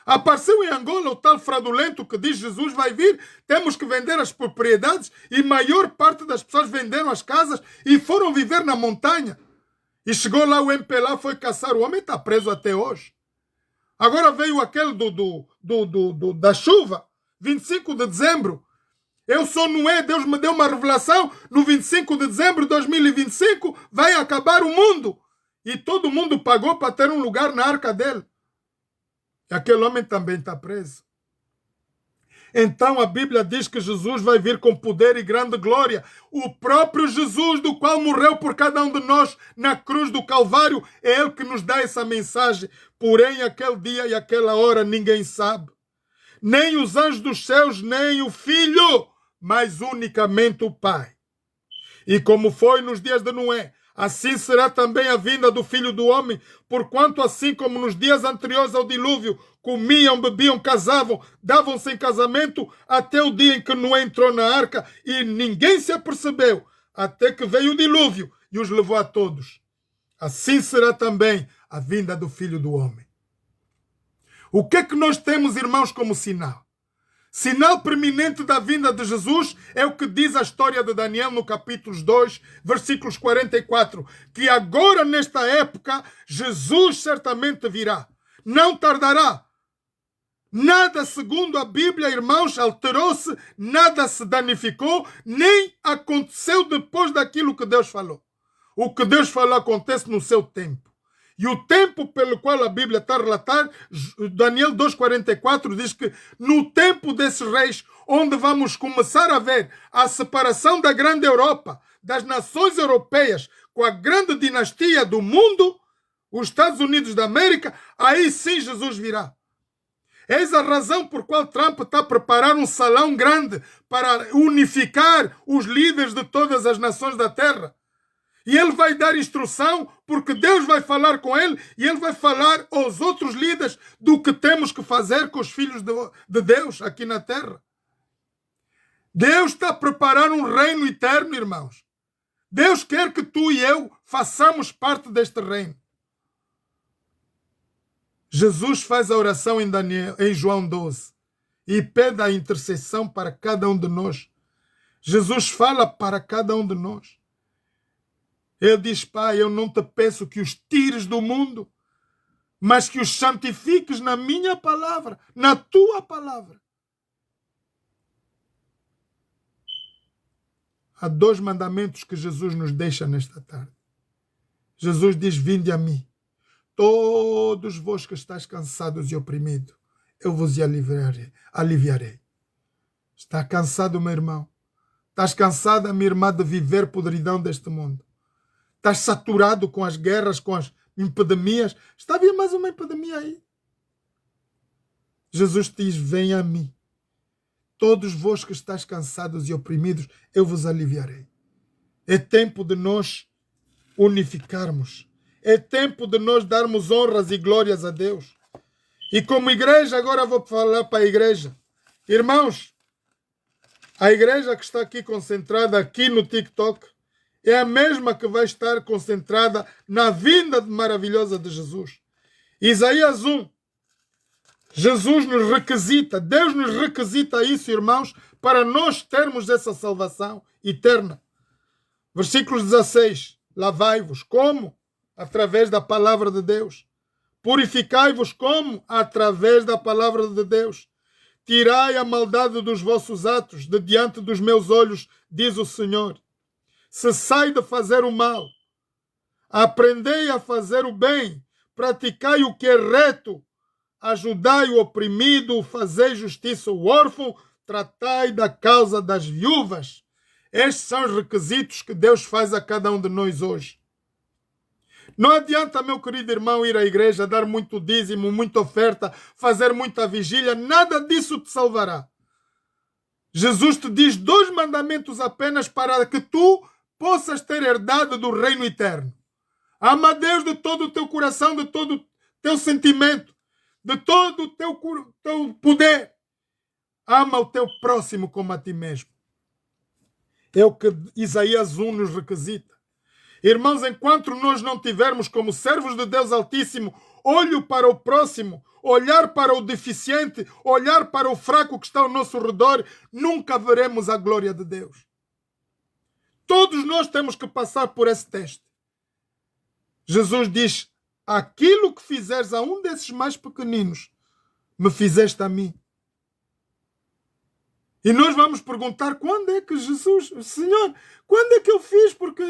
Apareceu em Angola o tal fraudulento que diz Jesus vai vir, temos que vender as propriedades, e maior parte das pessoas venderam as casas e foram viver na montanha. E chegou lá o MPLA, foi caçar o homem, está preso até hoje. Agora veio aquele da chuva, 25 de dezembro. Eu sou Noé, Deus me deu uma revelação, no 25 de dezembro de 2025 vai acabar o mundo. E todo mundo pagou para ter um lugar na arca dele. E aquele homem também está preso. Então a Bíblia diz que Jesus vai vir com poder e grande glória. O próprio Jesus, do qual morreu por cada um de nós na cruz do Calvário, é ele que nos dá essa mensagem. Porém, aquele dia e aquela hora ninguém sabe. Nem os anjos dos céus, nem o Filho, mas unicamente o Pai. E como foi nos dias de Noé, assim será também a vinda do Filho do Homem, porquanto assim como nos dias anteriores ao dilúvio, comiam, bebiam, casavam, davam-se em casamento, até o dia em que Noé entrou na arca e ninguém se apercebeu, até que veio o dilúvio e os levou a todos. Assim será também a vinda do Filho do Homem. O que é que nós temos, irmãos, como sinal? Sinal preeminente da vinda de Jesus é o que diz a história de Daniel no capítulo 2, versículos 44, que agora, nesta época, Jesus certamente virá. Não tardará. Nada, segundo a Bíblia, irmãos, alterou-se, nada se danificou, nem aconteceu depois daquilo que Deus falou. O que Deus falou acontece no seu tempo. E o tempo pelo qual a Bíblia está a relatar, Daniel 2,44 diz que no tempo desses reis, onde vamos começar a ver a separação da grande Europa, das nações europeias, com a grande dinastia do mundo, os Estados Unidos da América, aí sim Jesus virá. Eis a razão por qual Trump está a preparar um salão grande para unificar os líderes de todas as nações da terra. E ele vai dar instrução, porque Deus vai falar com ele e ele vai falar aos outros líderes do que temos que fazer com os filhos de Deus aqui na terra. Deus está a preparar um reino eterno, irmãos. Deus quer que tu e eu façamos parte deste reino. Jesus faz a oração em João 12 e pede a intercessão para cada um de nós. Jesus fala para cada um de nós. Ele diz: Pai, eu não te peço que os tires do mundo, mas que os santifiques na minha palavra, na tua palavra. Há 2 mandamentos que Jesus nos deixa nesta tarde. Jesus diz: vinde a mim, todos vós que estáis cansados e oprimidos, eu vos aliviarei. Está cansado, meu irmão? Estás cansada, minha irmã, de viver podridão deste mundo? Estás saturado com as guerras, com as epidemias? Está a vir mais uma epidemia aí. Jesus te diz: vem a mim. Todos vós que estáis cansados e oprimidos, eu vos aliviarei. É tempo de nós unificarmos. É tempo de nós darmos honras e glórias a Deus. E como igreja, agora vou falar para a igreja. Irmãos, a igreja que está aqui concentrada aqui no TikTok é a mesma que vai estar concentrada na vinda maravilhosa de Jesus. Isaías 1. Jesus nos requisita, Deus nos requisita isso, irmãos, para nós termos essa salvação eterna. Versículo 16. Lavai-vos. Como? Através da palavra de Deus. Purificai-vos como? Através da palavra de Deus. Tirai a maldade dos vossos atos de diante dos meus olhos, diz o Senhor. Cessai de fazer o mal. Aprendei a fazer o bem. Praticai o que é reto. Ajudai o oprimido, fazei justiça ao órfão, tratai da causa das viúvas. Estes são os requisitos que Deus faz a cada um de nós hoje. Não adianta, meu querido irmão, ir à igreja, dar muito dízimo, muita oferta, fazer muita vigília, nada disso te salvará. Jesus te diz 2 mandamentos apenas para que tu possas ter herdado do reino eterno. Ama a Deus de todo o teu coração, de todo o teu sentimento, de todo o teu poder. Ama o teu próximo como a ti mesmo. É o que Isaías 1 nos requisita. Irmãos, enquanto nós não tivermos como servos de Deus Altíssimo olho para o próximo, olhar para o deficiente, olhar para o fraco que está ao nosso redor, nunca veremos a glória de Deus. Todos nós temos que passar por esse teste. Jesus diz: aquilo que fizeres a um desses mais pequeninos, me fizeste a mim. E nós vamos perguntar: quando é que Jesus, Senhor, quando é que eu fiz? Porque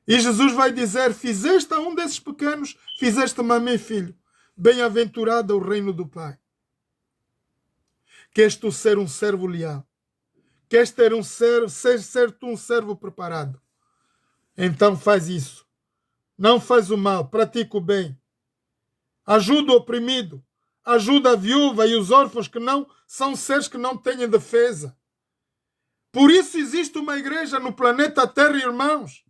E Jesus vai dizer: fizeste a um desses pequenos, fizeste-me a mim, filho. Bem-aventurado é o reino do Pai. Queres tu ser um servo leal? Queres ter ser tu um servo preparado? Então faz isso. Não faz o mal, pratica o bem. Ajuda o oprimido. Ajuda a viúva e os órfãos que não são seres que não têm defesa. Por isso existe uma igreja no planeta Terra, irmãos.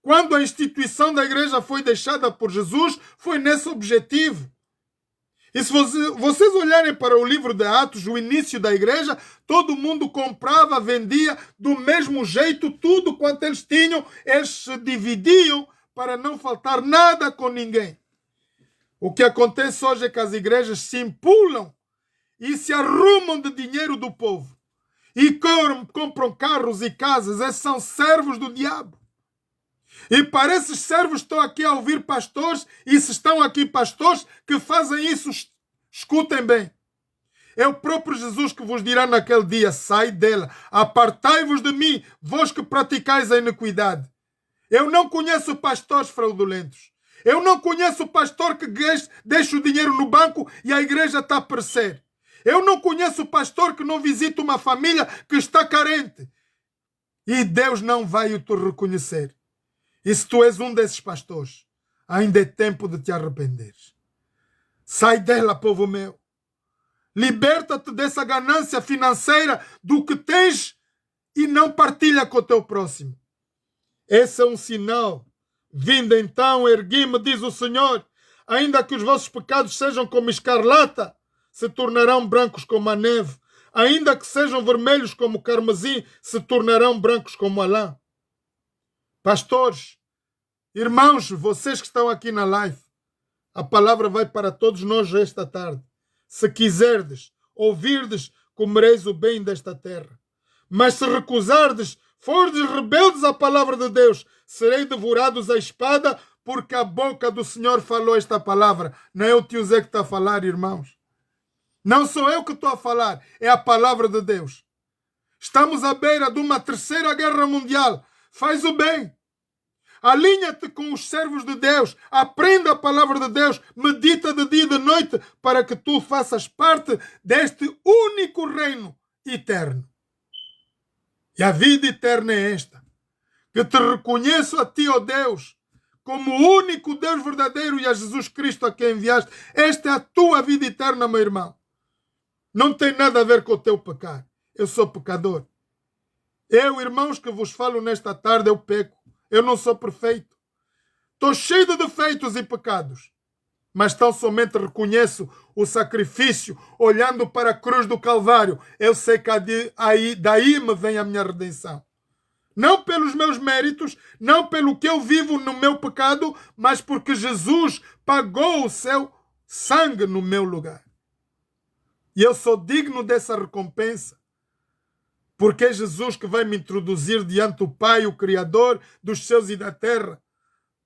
Quando a instituição da igreja foi deixada por Jesus, foi nesse objetivo. E se vocês olharem para o livro de Atos, o início da igreja, todo mundo comprava, vendia do mesmo jeito, tudo quanto eles tinham, eles se dividiam para não faltar nada com ninguém. O que acontece hoje é que as igrejas se empulam e se arrumam de dinheiro do povo. E compram carros e casas. Esses são servos do diabo. E para esses servos estão aqui a ouvir pastores, e se estão aqui pastores que fazem isso, escutem bem. É o próprio Jesus que vos dirá naquele dia: sai dela, apartai-vos de mim, vós que praticais a iniquidade. Eu não conheço pastores fraudulentos. Eu não conheço pastor que deixa o dinheiro no banco e a igreja está a perecer. Eu não conheço pastor que não visita uma família que está carente. E Deus não vai te reconhecer. E se tu és um desses pastores, ainda é tempo de te arrependeres. Sai dela, povo meu. Liberta-te dessa ganância financeira do que tens e não partilha com o teu próximo. Esse é um sinal. Vinda então, ergui-me, diz o Senhor, ainda que os vossos pecados sejam como escarlata, se tornarão brancos como a neve. Ainda que sejam vermelhos como o carmesim, se tornarão brancos como a lã. pastores, irmãos, vocês que estão aqui na live, a palavra vai para todos nós esta tarde. Se quiserdes, ouvirdes, comereis o bem desta terra. Mas se recusardes, fordes rebeldes à palavra de Deus, serei devorados à espada, porque a boca do Senhor falou esta palavra. Não é o tio Zé que está a falar, irmãos. Não sou eu que estou a falar, é a palavra de Deus. Estamos à beira de uma terceira guerra mundial. Faz o bem. Alinha-te com os servos de Deus. Aprenda a palavra de Deus. Medita de dia e de noite para que tu faças parte deste único reino eterno. E a vida eterna é esta. Que te reconheço a ti, ó Deus, como o único Deus verdadeiro e a Jesus Cristo a quem enviaste. Esta é a tua vida eterna, meu irmão. Não tem nada a ver com o teu pecado. Eu sou pecador. Eu, irmãos, que vos falo nesta tarde, eu peco. Eu não sou perfeito. Estou cheio de defeitos e pecados. Mas tão somente reconheço o sacrifício, olhando para a cruz do Calvário. Eu sei que daí me vem a minha redenção. Não pelos meus méritos, não pelo que eu vivo no meu pecado, mas porque Jesus pagou o seu sangue no meu lugar. E eu sou digno dessa recompensa. Porque é Jesus que vai me introduzir diante do Pai, o Criador dos céus e da terra.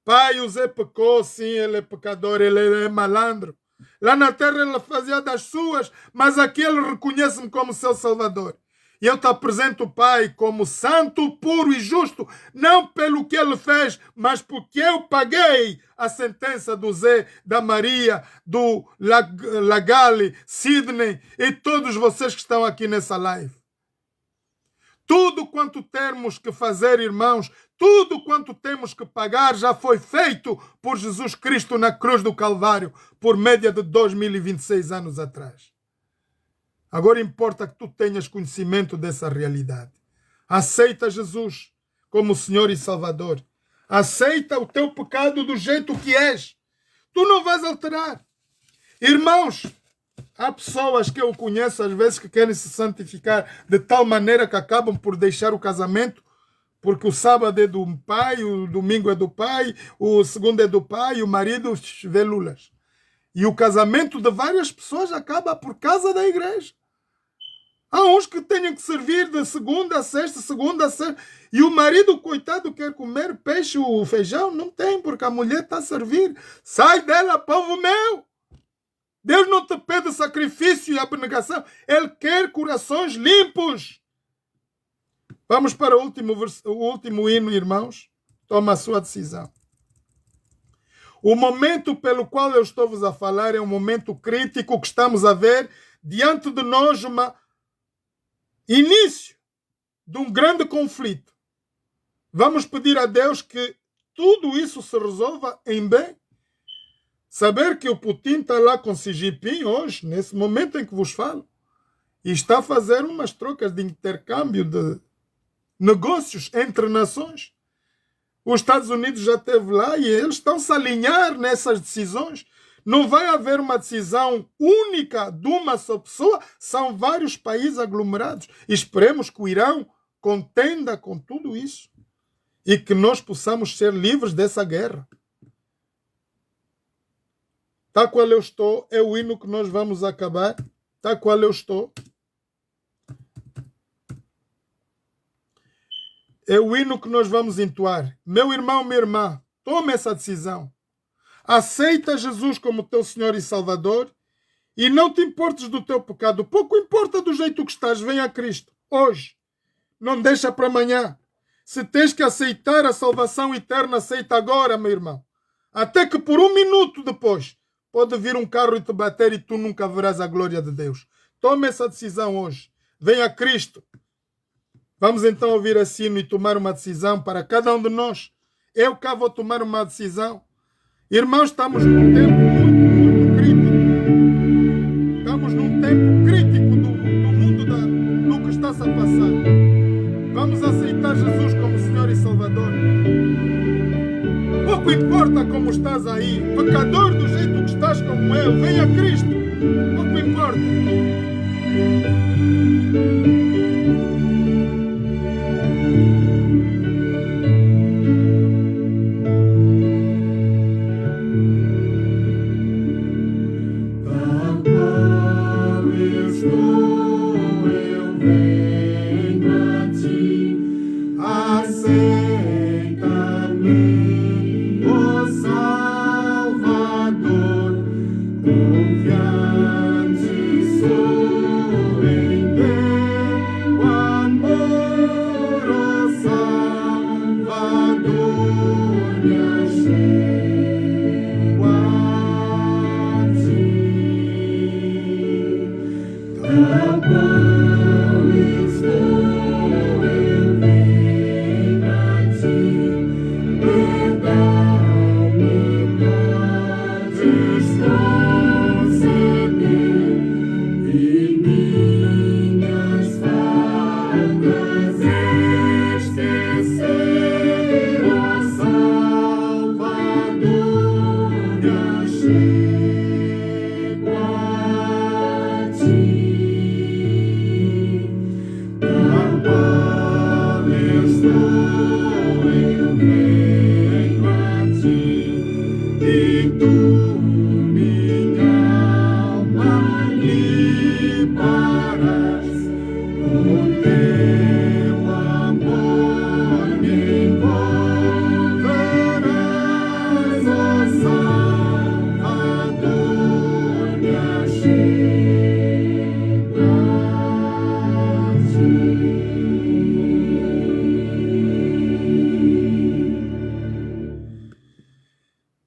Pai, o Zé pecou, sim, ele é pecador, ele é malandro. Lá na terra ele fazia das suas, mas aqui ele reconhece-me como seu Salvador. E eu te apresento o Pai como santo, puro e justo, não pelo que ele fez, mas porque eu paguei a sentença do Zé, da Maria, do Lagali, Sidney e todos vocês que estão aqui nessa live. Tudo quanto temos que fazer, irmãos, tudo quanto temos que pagar já foi feito por Jesus Cristo na cruz do Calvário, por média de 2026 anos atrás. Agora importa que tu tenhas conhecimento dessa realidade. Aceita Jesus como Senhor e Salvador. Aceita o teu pecado do jeito que és. Tu não vais alterar. Irmãos, há pessoas que eu conheço às vezes que querem se santificar de tal maneira que acabam por deixar o casamento, porque o sábado é do pai, o domingo é do pai, o segundo é do pai, e o marido vê lulas. E o casamento de várias pessoas acaba por causa da igreja. Há uns que têm que servir de segunda a sexta, e o marido, coitado, quer comer peixe ou feijão, não tem, porque a mulher está a servir. Sai dela, povo meu! Deus não te pede sacrifício e abnegação. Ele quer corações limpos. Vamos para o último hino, irmãos. Toma a sua decisão. O momento pelo qual eu estou-vos a falar é um momento crítico que estamos a ver diante de nós, início de um grande conflito. Vamos pedir a Deus que tudo isso se resolva em bem. Saber que o Putin está lá com Xi Jinping hoje, nesse momento em que vos falo, e está a fazer umas trocas de intercâmbio de negócios entre nações. Os Estados Unidos já esteve lá e eles estão-se a alinhar nessas decisões. Não vai haver uma decisão única de uma só pessoa, são vários países aglomerados. E esperemos que o Irão contenda com tudo isso e que nós possamos ser livres dessa guerra. Tá qual eu estou, é o hino que nós vamos acabar. Tá qual eu estou. É o hino que nós vamos entoar. Meu irmão, minha irmã, tome essa decisão. Aceita Jesus como teu Senhor e Salvador e não te importes do teu pecado. Pouco importa do jeito que estás, vem a Cristo. Hoje. Não deixa para amanhã. Se tens que aceitar a salvação eterna, aceita agora, meu irmão. Até que por um minuto depois pode vir um carro e te bater e tu nunca verás a glória de Deus. Tome essa decisão hoje. Venha a Cristo. Vamos então ouvir a sino e tomar uma decisão para cada um de nós. Eu cá vou tomar uma decisão. Irmãos, estamos num tempo muito crítico. Estamos num tempo crítico do mundo do que está-se a passar. Vamos aceitar Jesus como Senhor e Salvador. Pouco importa como estás aí, pecador do jeito que estás como eu, venha a Cristo. Pouco importa.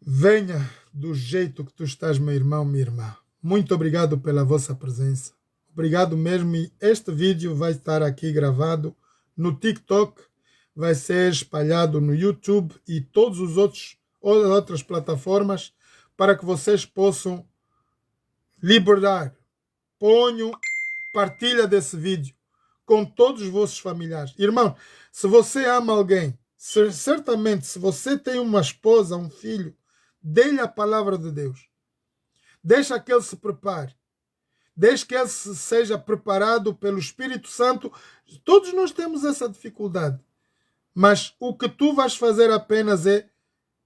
Venha do jeito que tu estás, meu irmão, minha irmã. Muito obrigado pela vossa presença. Obrigado mesmo. E este vídeo vai estar aqui gravado no TikTok, vai ser espalhado no YouTube e todas as outras plataformas para que vocês possam liberar. Ponham, partilha desse vídeo com todos os vossos familiares. Irmão, se você ama alguém, certamente se você tem uma esposa, um filho, dê-lhe a palavra de Deus. Deixa que ele se prepare. Deixa que ele seja preparado pelo Espírito Santo. Todos nós temos essa dificuldade. Mas o que tu vais fazer apenas é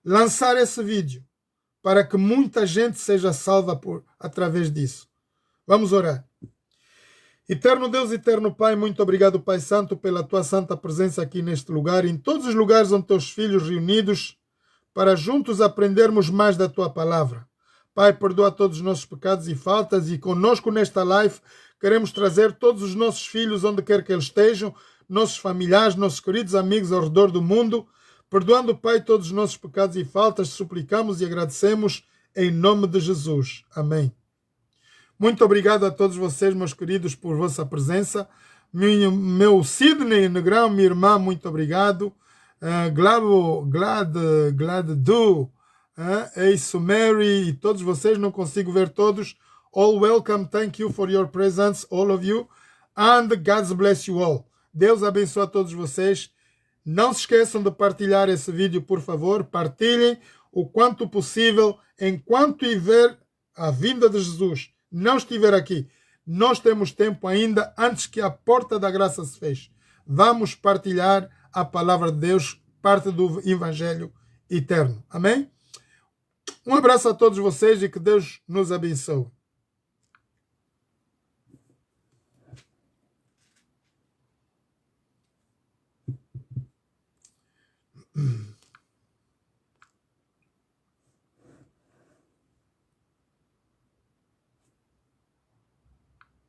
lançar esse vídeo para que muita gente seja salva através disso. Vamos orar. Eterno Deus, eterno Pai, muito obrigado, Pai Santo, pela tua santa presença aqui neste lugar, em todos os lugares onde teus filhos reunidos, para juntos aprendermos mais da tua palavra. Pai, perdoa todos os nossos pecados e faltas, e conosco nesta live queremos trazer todos os nossos filhos, onde quer que eles estejam, nossos familiares, nossos queridos amigos ao redor do mundo, perdoando, Pai, todos os nossos pecados e faltas, suplicamos e agradecemos em nome de Jesus. Amém. Muito obrigado a todos vocês, meus queridos, por vossa presença. Meu Sidney Negrão, minha irmã, muito obrigado. Glad Ace Mary e todos vocês, não consigo ver todos. All welcome, thank you for your presence, all of you, and God bless you all. Deus abençoe a todos vocês. Não se esqueçam de partilhar esse vídeo, por favor. Partilhem o quanto possível, enquanto tiver a vinda de Jesus não estiver aqui. Nós temos tempo ainda, antes que a porta da graça se feche. Vamos partilhar a palavra de Deus, parte do Evangelho eterno. Amém? Um abraço a todos vocês e que Deus nos abençoe.